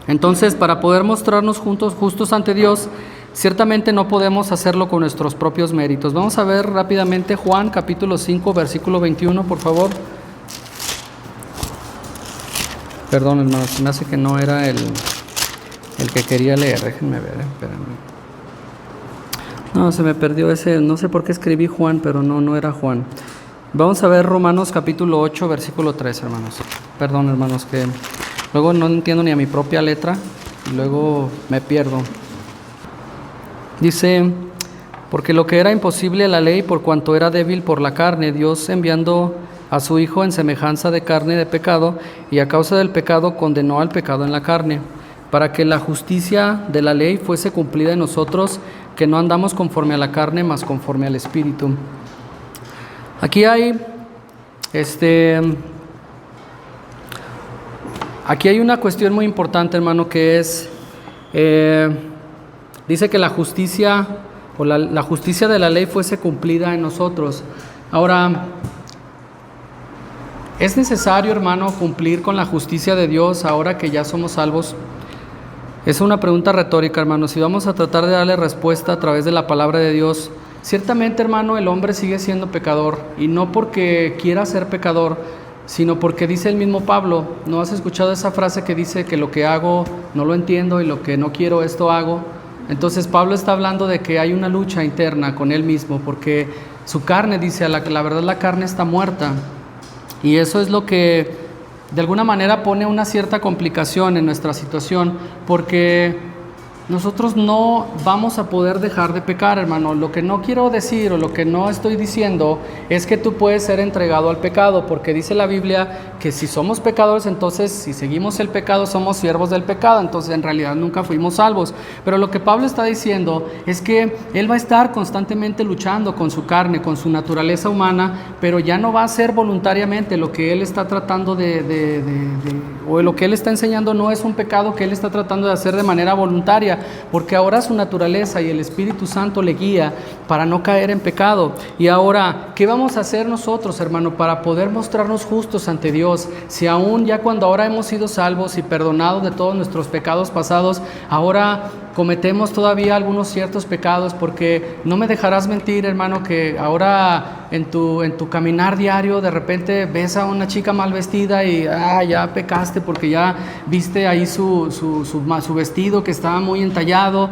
Entonces, para poder mostrarnos justos ante Dios, ciertamente no podemos hacerlo con nuestros propios méritos. Vamos a ver rápidamente Juan capítulo 5, versículo 21, por favor. Perdón, hermano, se me hace que no era el que quería leer. Déjenme ver, espérenme. No, se me perdió ese, no sé por qué escribí Juan, pero no era Juan. Vamos a ver Romanos capítulo 8, versículo 3, hermanos. Perdón, hermanos, que luego no entiendo ni a mi propia letra y luego me pierdo. Dice, porque lo que era imposible a la ley, por cuanto era débil por la carne, Dios enviando a su Hijo en semejanza de carne de pecado, y a causa del pecado condenó al pecado en la carne, para que la justicia de la ley fuese cumplida en nosotros, que no andamos conforme a la carne, mas conforme al Espíritu. Aquí hay una cuestión muy importante, hermano, que es, dice que la justicia o la justicia de la ley fuese cumplida en nosotros. Ahora, ¿Es necesario, hermano, cumplir con la justicia de Dios ahora que ya somos salvos? Es una pregunta retórica, hermano. Si vamos a tratar de darle respuesta a través de la palabra de Dios, ciertamente, hermano, el hombre sigue siendo pecador, y no porque quiera ser pecador, sino porque dice el mismo Pablo. ¿No has escuchado esa frase que dice que lo que hago no lo entiendo y lo que no quiero esto hago? Entonces Pablo está hablando de que hay una lucha interna con él mismo, porque su carne, dice, la verdad la carne está muerta, y eso es lo que de alguna manera pone una cierta complicación en nuestra situación, porque nosotros no vamos a poder dejar de pecar, hermano. Lo que no quiero decir o lo que no estoy diciendo es que tú puedes ser entregado al pecado, porque dice la Biblia que si somos pecadores, entonces si seguimos el pecado somos siervos del pecado, entonces en realidad nunca fuimos salvos. Pero lo que Pablo está diciendo es que él va a estar constantemente luchando con su carne, con su naturaleza humana, pero ya no va a ser voluntariamente. Lo que él está tratando o lo que él está enseñando no es un pecado que él está tratando de hacer de manera voluntaria, porque ahora su naturaleza y el Espíritu Santo le guía para no caer en pecado. Y ahora, ¿qué vamos a hacer nosotros, hermano, para poder mostrarnos justos ante Dios? Si aún ya cuando ahora hemos sido salvos y perdonados de todos nuestros pecados pasados, ahora cometemos todavía algunos ciertos pecados, porque no me dejarás mentir, hermano, que ahora en tu caminar diario de repente ves a una chica mal vestida y ya pecaste porque ya viste ahí su vestido que estaba muy entallado,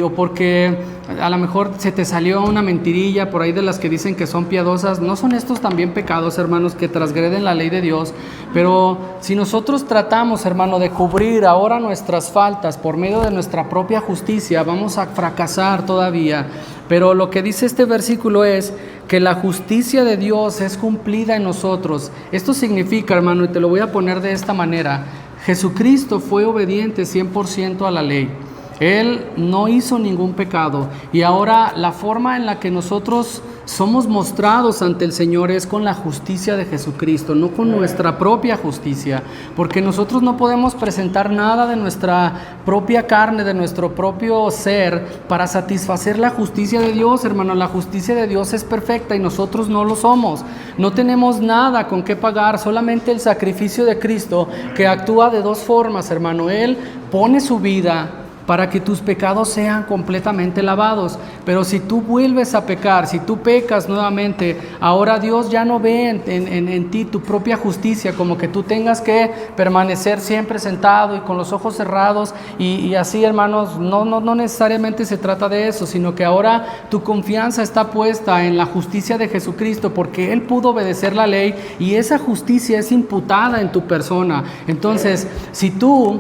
o porque a lo mejor se te salió una mentirilla por ahí de las que dicen que son piadosas. ¿No son estos también pecados, hermanos, que transgreden la ley de Dios? Pero si nosotros tratamos, hermano, de cubrir ahora nuestras faltas por medio de nuestra propia justicia, vamos a fracasar todavía. Pero lo que dice este versículo es que la justicia de Dios es cumplida en nosotros. Esto significa, hermano, y te lo voy a poner de esta manera: Jesucristo fue obediente 100% a la ley. Él no hizo ningún pecado, y ahora la forma en la que nosotros somos mostrados ante el Señor es con la justicia de Jesucristo, no con nuestra propia justicia, porque nosotros no podemos presentar nada de nuestra propia carne, de nuestro propio ser, para satisfacer la justicia de Dios, hermano. La justicia de Dios es perfecta y nosotros no lo somos. No tenemos nada con qué pagar, solamente el sacrificio de Cristo, que actúa de dos formas, hermano. Él pone su vida para que tus pecados sean completamente lavados. Pero si tú vuelves a pecar, si tú pecas nuevamente, ahora Dios ya no ve en ti tu propia justicia, como que tú tengas que permanecer siempre sentado y con los ojos cerrados, y así, hermanos. No necesariamente se trata de eso, sino que ahora tu confianza está puesta en la justicia de Jesucristo, porque Él pudo obedecer la ley y esa justicia es imputada en tu persona. Entonces, si tú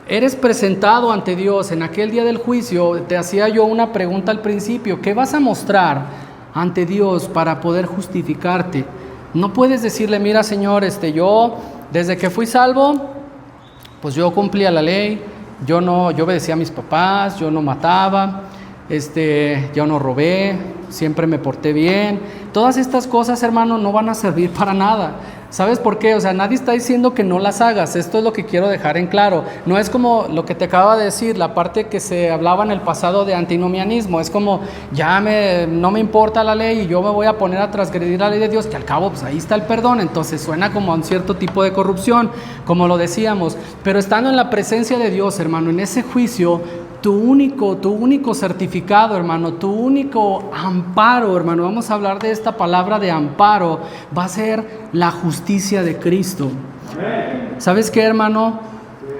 eres presentado ante Dios en aquel día del juicio, te hacía yo una pregunta al principio: ¿qué vas a mostrar ante Dios para poder justificarte? No puedes decirle: mira, Señor, yo desde que fui salvo, pues yo cumplía la ley, yo obedecía a mis papás, yo no mataba, yo no robé, siempre me porté bien. Todas estas cosas, hermano, no van a servir para nada. ¿Sabes por qué? O sea, nadie está diciendo que no las hagas. Esto es lo que quiero dejar en claro. No es como lo que te acaba de decir, la parte que se hablaba en el pasado de antinomianismo. Es como, no me importa la ley y yo me voy a poner a transgredir la ley de Dios, que al cabo, pues ahí está el perdón. Entonces suena como a un cierto tipo de corrupción, como lo decíamos. Pero estando en la presencia de Dios, hermano, en ese juicio, tu único certificado, hermano, tu único amparo, hermano, vamos a hablar de esta palabra de amparo, va a ser la justicia de Cristo. ¿Sabes qué, hermano?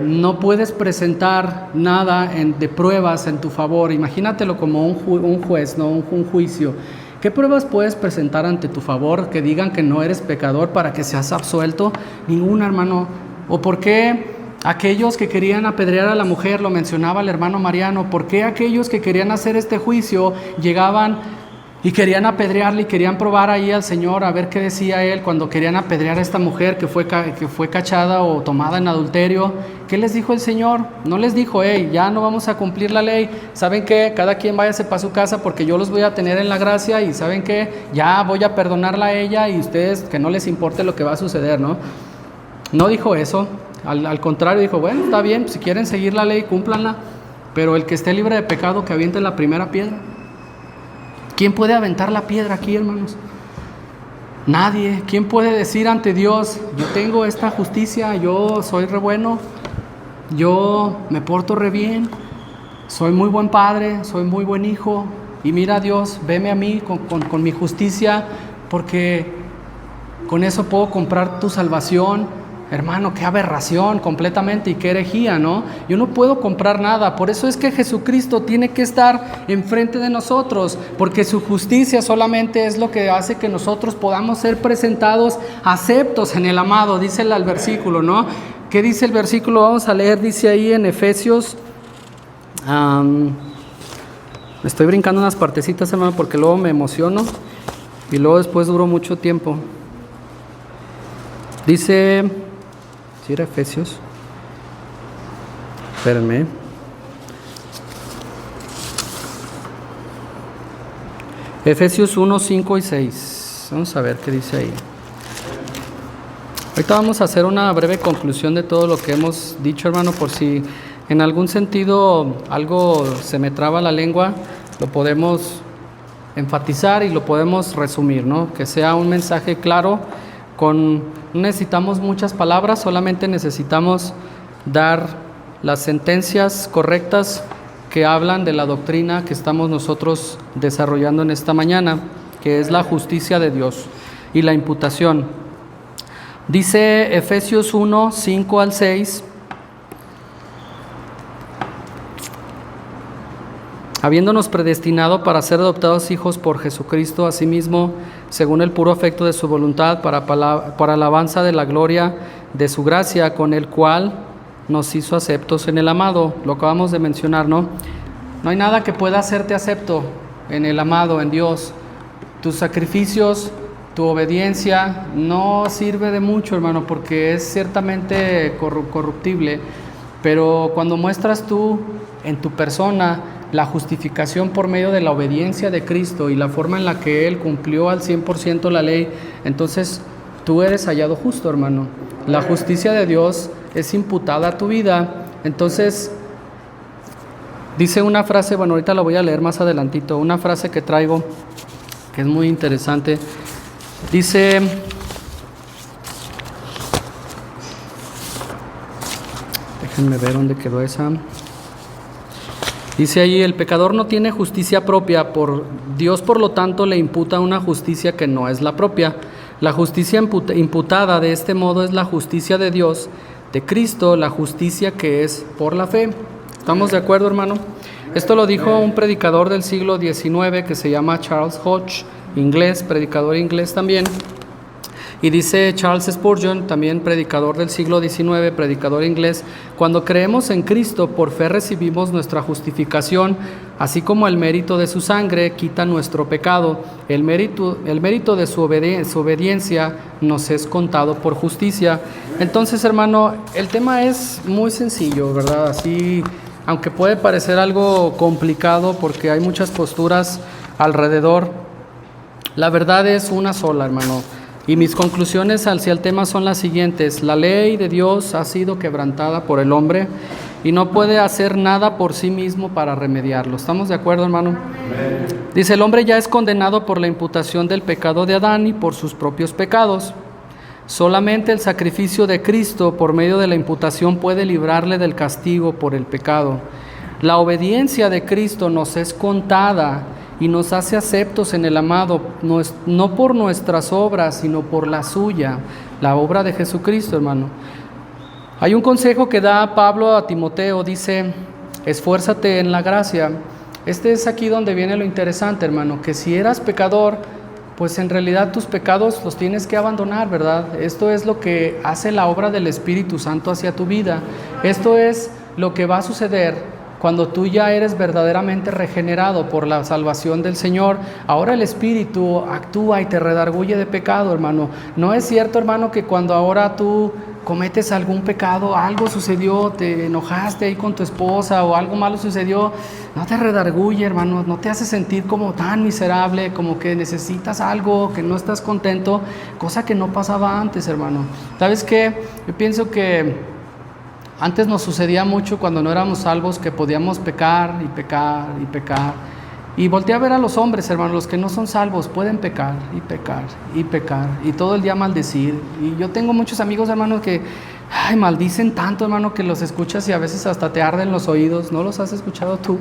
No puedes presentar nada de pruebas en tu favor. Imagínatelo como un juez, ¿no? Un juicio. ¿Qué pruebas puedes presentar ante tu favor que digan que no eres pecador para que seas absuelto? Ninguna, hermano. ¿O por qué aquellos que querían apedrear a la mujer, lo mencionaba el hermano Mariano, por qué aquellos que querían hacer este juicio llegaban y querían apedrearle y querían probar ahí al Señor a ver qué decía Él cuando querían apedrear a esta mujer que fue cachada o tomada en adulterio? ¿Qué les dijo el Señor? No les dijo: ya no vamos a cumplir la ley, ¿saben qué? Cada quien váyase para su casa porque yo los voy a tener en la gracia, y ¿saben qué? Ya voy a perdonarla a ella y ustedes que no les importe lo que va a suceder, ¿no? No dijo eso. Al contrario, dijo: bueno, está bien, si quieren seguir la ley, cúmplanla, pero el que esté libre de pecado, que aviente la primera piedra. ¿Quién puede aventar la piedra aquí, hermanos? Nadie. ¿Quién puede decir ante Dios, yo tengo esta justicia, yo soy re bueno, yo me porto re bien, soy muy buen padre, soy muy buen hijo, y mira Dios, veme a mí con mi justicia, porque con eso puedo comprar tu salvación? Hermano, qué aberración completamente y qué herejía, ¿no? Yo no puedo comprar nada. Por eso es que Jesucristo tiene que estar enfrente de nosotros, porque su justicia solamente es lo que hace que nosotros podamos ser presentados aceptos en el amado, dice el versículo, ¿no? ¿Qué dice el versículo? Vamos a leer, dice ahí en Efesios, me estoy brincando unas partecitas, hermano, porque luego me emociono y luego después duró mucho tiempo. Dice, ¿sí era Efesios? Espérenme. Efesios 1, 5 y 6. Vamos a ver qué dice ahí. Ahorita vamos a hacer una breve conclusión de todo lo que hemos dicho, hermano, por si en algún sentido algo se me traba la lengua, lo podemos enfatizar y lo podemos resumir, ¿no? Que sea un mensaje claro, no necesitamos muchas palabras, solamente necesitamos dar las sentencias correctas que hablan de la doctrina que estamos nosotros desarrollando en esta mañana, que es la justicia de Dios y la imputación. Dice Efesios 1, 5 al 6, habiéndonos predestinado para ser adoptados hijos por Jesucristo, asimismo, según el puro afecto de su voluntad, para alabanza de la gloria de su gracia, con el cual nos hizo aceptos en el amado. Lo acabamos de mencionar, ¿no? No hay nada que pueda hacerte acepto en el amado, en Dios. Tus sacrificios, tu obediencia no sirve de mucho, hermano, porque es ciertamente corruptible, pero cuando muestras tú en tu persona la justificación por medio de la obediencia de Cristo y la forma en la que Él cumplió al 100% la ley, entonces tú eres hallado justo, hermano. La justicia de Dios es imputada a tu vida. Entonces, dice una frase, bueno, ahorita la voy a leer más adelantito, una frase que traigo que es muy interesante. Dice, déjenme ver dónde quedó esa. Dice ahí, el pecador no tiene justicia propia, Dios por lo tanto le imputa una justicia que no es la propia. La justicia imputada de este modo es la justicia de Dios, de Cristo, la justicia que es por la fe. ¿Estamos de acuerdo, hermano? Esto lo dijo un predicador del siglo XIX que se llama Charles Hodge, inglés, predicador inglés también. Y dice Charles Spurgeon, también predicador del siglo XIX, predicador inglés, cuando creemos en Cristo, por fe recibimos nuestra justificación, así como el mérito de su sangre quita nuestro pecado. El mérito de su obediencia nos es contado por justicia. Entonces, hermano, el tema es muy sencillo, ¿verdad? Así, aunque puede parecer algo complicado porque hay muchas posturas alrededor, la verdad es una sola, hermano. Y mis conclusiones hacia el tema son las siguientes. La ley de Dios ha sido quebrantada por el hombre y no puede hacer nada por sí mismo para remediarlo. ¿Estamos de acuerdo, hermano? Amén. Dice, el hombre ya es condenado por la imputación del pecado de Adán y por sus propios pecados. Solamente el sacrificio de Cristo por medio de la imputación puede librarle del castigo por el pecado. La obediencia de Cristo nos es contada y nos hace aceptos en el amado, no por nuestras obras, sino por la suya, la obra de Jesucristo, hermano. Hay un consejo que da Pablo a Timoteo, dice, esfuérzate en la gracia. Este es aquí donde viene lo interesante, hermano, que si eras pecador, pues en realidad tus pecados los tienes que abandonar, ¿verdad? Esto es lo que hace la obra del Espíritu Santo hacia tu vida. Esto es lo que va a suceder cuando tú ya eres verdaderamente regenerado por la salvación del Señor. Ahora el Espíritu actúa y te redarguye de pecado, hermano. No es cierto, hermano, que cuando ahora tú cometes algún pecado, algo sucedió, te enojaste ahí con tu esposa o algo malo sucedió, no te redarguye, hermano, no te hace sentir como tan miserable, como que necesitas algo, que no estás contento, cosa que no pasaba antes, hermano. ¿Sabes qué? Yo pienso que antes nos sucedía mucho cuando no éramos salvos, que podíamos pecar y pecar y pecar, Y voltea a ver a los hombres, hermano, los que no son salvos, pueden pecar y pecar y pecar y todo el día maldecir. Y yo tengo muchos amigos, hermanos, que maldicen tanto, hermano, que los escuchas y a veces hasta te arden los oídos. ¿No los has escuchado tú?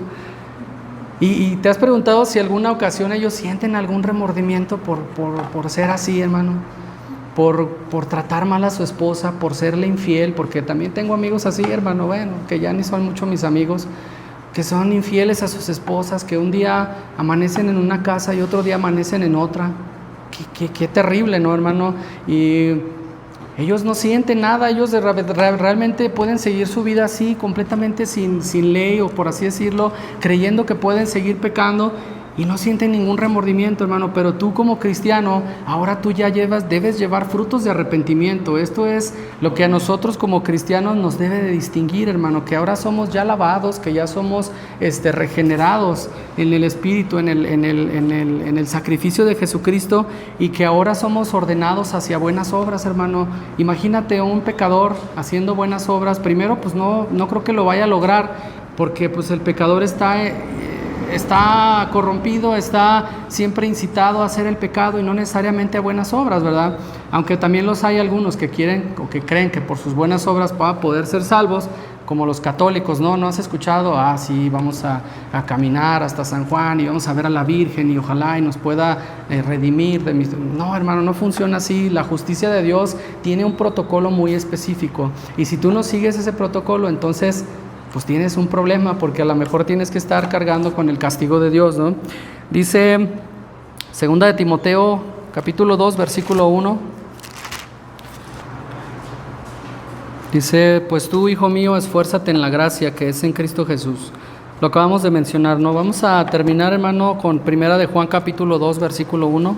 Y te has preguntado si alguna ocasión ellos sienten algún remordimiento por ser así, hermano, por tratar mal a su esposa, por serle infiel, porque también tengo amigos así, hermano, bueno, que ya ni son mucho mis amigos, que son infieles a sus esposas, que un día amanecen en una casa y otro día amanecen en otra. Qué terrible, ¿no, hermano? Y ellos no sienten nada, ellos realmente pueden seguir su vida así, completamente sin ley, o por así decirlo, creyendo que pueden seguir pecando y no sienten ningún remordimiento, hermano. Pero tú como cristiano, ahora tú ya debes llevar frutos de arrepentimiento. Esto es lo que a nosotros como cristianos nos debe de distinguir, hermano, que ahora somos ya lavados, que ya somos regenerados en el Espíritu, en el sacrificio de Jesucristo, y que ahora somos ordenados hacia buenas obras, hermano. Imagínate un pecador haciendo buenas obras. Primero, pues no creo que lo vaya a lograr, porque pues el pecador está corrompido, está siempre incitado a hacer el pecado y no necesariamente a buenas obras, ¿verdad? Aunque también los hay algunos que quieren o que creen que por sus buenas obras van a poder ser salvos, como los católicos. ¿No has escuchado? Sí, vamos a caminar hasta San Juan y vamos a ver a la Virgen y ojalá y nos pueda redimir de mis... No, hermano, no funciona así. La justicia de Dios tiene un protocolo muy específico, y si tú no sigues ese protocolo, entonces pues tienes un problema, porque a lo mejor tienes que estar cargando con el castigo de Dios, ¿no? Dice 2 de Timoteo, capítulo 2, versículo 1. Dice: pues tú, hijo mío, esfuérzate en la gracia que es en Cristo Jesús. Lo acabamos de mencionar, ¿no? Vamos a terminar, hermano, con 1 de Juan, capítulo 2, versículo 1.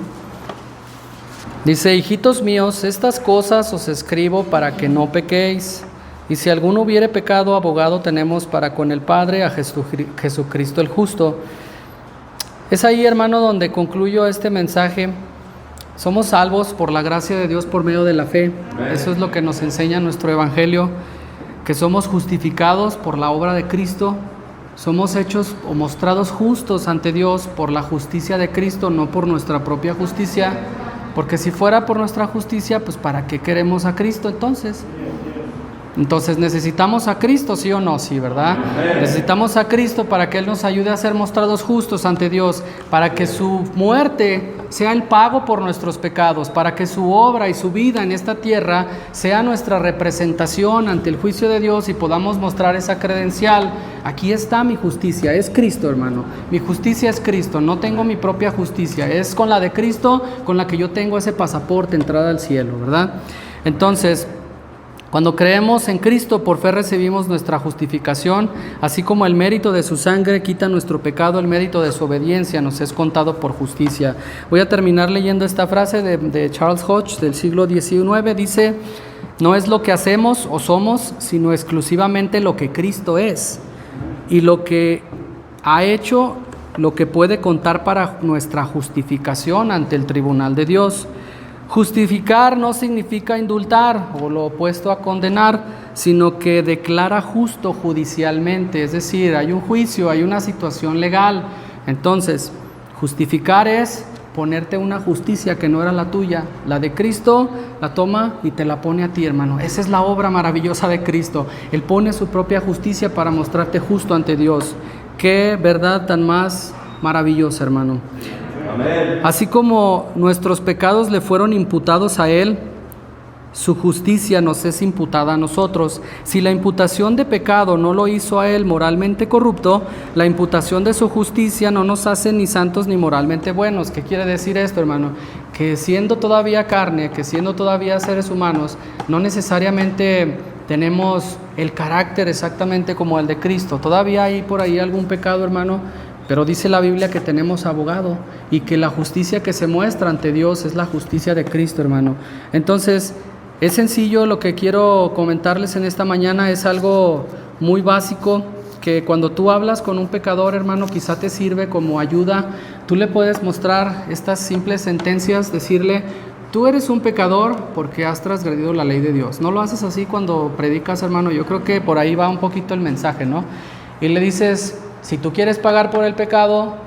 Dice: hijitos míos, estas cosas os escribo para que no pequéis. Y si alguno hubiere pecado, abogado tenemos para con el Padre, a Jesucristo el justo. Es ahí, hermano, donde concluyo este mensaje. Somos salvos por la gracia de Dios por medio de la fe. Eso es lo que nos enseña nuestro Evangelio, que somos justificados por la obra de Cristo. Somos hechos o mostrados justos ante Dios por la justicia de Cristo, no por nuestra propia justicia. Porque si fuera por nuestra justicia, pues ¿para qué queremos a Cristo entonces? Entonces necesitamos a Cristo, ¿sí o no? Sí, ¿verdad? Necesitamos a Cristo para que Él nos ayude a ser mostrados justos ante Dios, para que su muerte sea el pago por nuestros pecados, para que su obra y su vida en esta tierra sea nuestra representación ante el juicio de Dios y podamos mostrar esa credencial. Aquí está mi justicia, es Cristo, hermano. Mi justicia es Cristo, no tengo mi propia justicia, es con la de Cristo con la que yo tengo ese pasaporte, entrada al cielo, ¿verdad? Entonces, cuando creemos en Cristo, por fe recibimos nuestra justificación, así como el mérito de su sangre quita nuestro pecado, el mérito de su obediencia nos es contado por justicia. Voy a terminar leyendo esta frase de Charles Hodge del siglo XIX. Dice: no es lo que hacemos o somos, sino exclusivamente lo que Cristo es y lo que ha hecho, lo que puede contar para nuestra justificación ante el tribunal de Dios. Justificar no significa indultar o lo opuesto a condenar, sino que declara justo judicialmente, es decir, hay un juicio, hay una situación legal. Entonces, justificar es ponerte una justicia que no era la tuya. La de Cristo la toma y te la pone a ti, hermano. Esa es la obra maravillosa de Cristo. Él pone su propia justicia para mostrarte justo ante Dios. Qué verdad tan más maravillosa, hermano. Así como nuestros pecados le fueron imputados a Él, su justicia nos es imputada a nosotros. Si la imputación de pecado no lo hizo a Él moralmente corrupto, la imputación de su justicia no nos hace ni santos ni moralmente buenos. ¿Qué quiere decir esto, hermano? Que siendo todavía carne, que siendo todavía seres humanos, no necesariamente tenemos el carácter exactamente como el de Cristo. Todavía hay por ahí algún pecado, hermano, pero dice la Biblia que tenemos abogado y que la justicia que se muestra ante Dios es la justicia de Cristo, hermano. Entonces, es sencillo. Lo que quiero comentarles en esta mañana es algo muy básico, que cuando tú hablas con un pecador, hermano, quizá te sirve como ayuda. Tú le puedes mostrar estas simples sentencias, decirle: tú eres un pecador porque has transgredido la ley de Dios. No lo haces así cuando predicas, hermano. Yo creo que por ahí va un poquito el mensaje, ¿no? Y le dices: si tú quieres pagar por el pecado,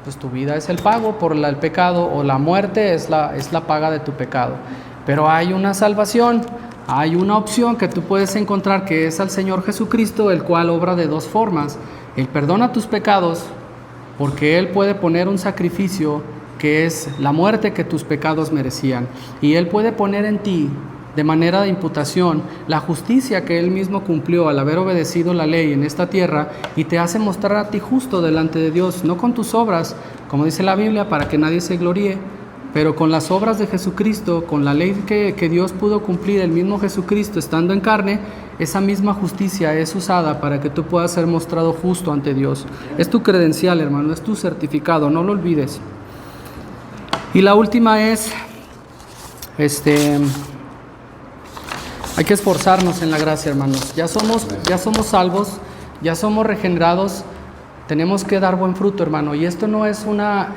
pues tu vida es el pago por el pecado, o la muerte es la paga de tu pecado. Pero hay una salvación, hay una opción que tú puedes encontrar, que es al Señor Jesucristo, el cual obra de dos formas. Él perdona tus pecados porque Él puede poner un sacrificio que es la muerte que tus pecados merecían, y Él puede poner en ti, de manera de imputación, la justicia que Él mismo cumplió al haber obedecido la ley en esta tierra, y te hace mostrar a ti justo delante de Dios, no con tus obras, como dice la Biblia, para que nadie se gloríe, pero con las obras de Jesucristo, con la ley que Dios pudo cumplir, el mismo Jesucristo estando en carne, esa misma justicia es usada para que tú puedas ser mostrado justo ante Dios. Es tu credencial, hermano, es tu certificado, no lo olvides. Y la última es, hay que esforzarnos en la gracia, hermanos. Ya somos salvos, ya somos regenerados. Tenemos que dar buen fruto, hermano, y esto no es una,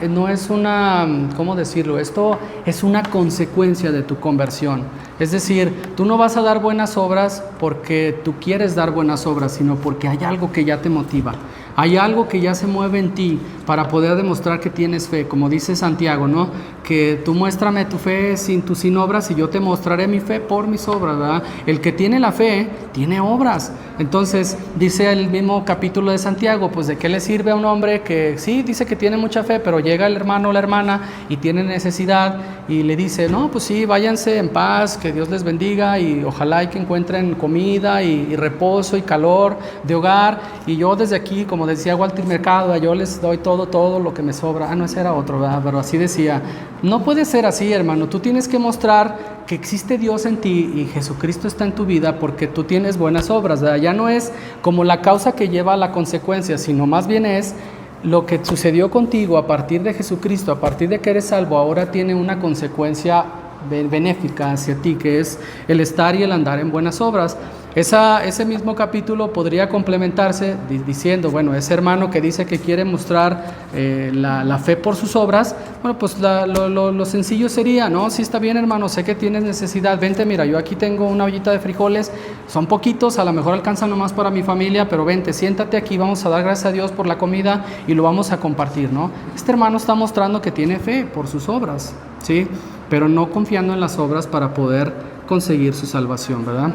¿cómo decirlo? Esto es una consecuencia de tu conversión. Es decir, tú no vas a dar buenas obras porque tú quieres dar buenas obras, sino porque hay algo que ya te motiva. Hay algo que ya se mueve en ti para poder demostrar que tienes fe, como dice Santiago, ¿no? Que tú muéstrame tu fe sin obras y yo te mostraré mi fe por mis obras, ¿verdad? El que tiene la fe, tiene obras. Entonces, dice el mismo capítulo de Santiago, pues ¿de qué le sirve a un hombre que sí, dice que tiene mucha fe, pero llega el hermano o la hermana y tiene necesidad y le dice, no, pues sí, váyanse en paz, que Dios les bendiga y ojalá y que encuentren comida y reposo y calor de hogar, y yo desde aquí, como decía Walter Mercado, yo les doy todo lo que me sobra. No, ese era otro, ¿verdad? Pero así decía. No puede ser así, hermano. Tú tienes que mostrar que existe Dios en ti y Jesucristo está en tu vida porque tú tienes buenas obras, ¿verdad? Ya no es como la causa que lleva a la consecuencia, sino más bien es lo que sucedió contigo a partir de Jesucristo, a partir de que eres salvo, ahora tiene una consecuencia benéfica hacia ti, que es el estar y el andar en buenas obras. Ese mismo capítulo podría complementarse diciendo, bueno, ese hermano que dice que quiere mostrar la fe por sus obras, bueno, pues lo sencillo sería, ¿no? Sí, está bien, hermano, sé que tienes necesidad, vente, mira, yo aquí tengo una ollita de frijoles, son poquitos, a lo mejor alcanzan nomás para mi familia, pero vente, siéntate aquí, vamos a dar gracias a Dios por la comida y lo vamos a compartir, ¿no? Este hermano está mostrando que tiene fe por sus obras, ¿sí? Pero no confiando en las obras para poder conseguir su salvación, ¿verdad?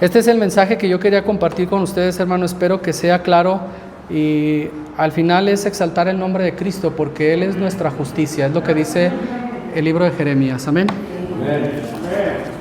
Este es el mensaje que yo quería compartir con ustedes, hermano. Espero que sea claro, y al final es exaltar el nombre de Cristo porque Él es nuestra justicia, es lo que dice el libro de Jeremías. Amén. Amén.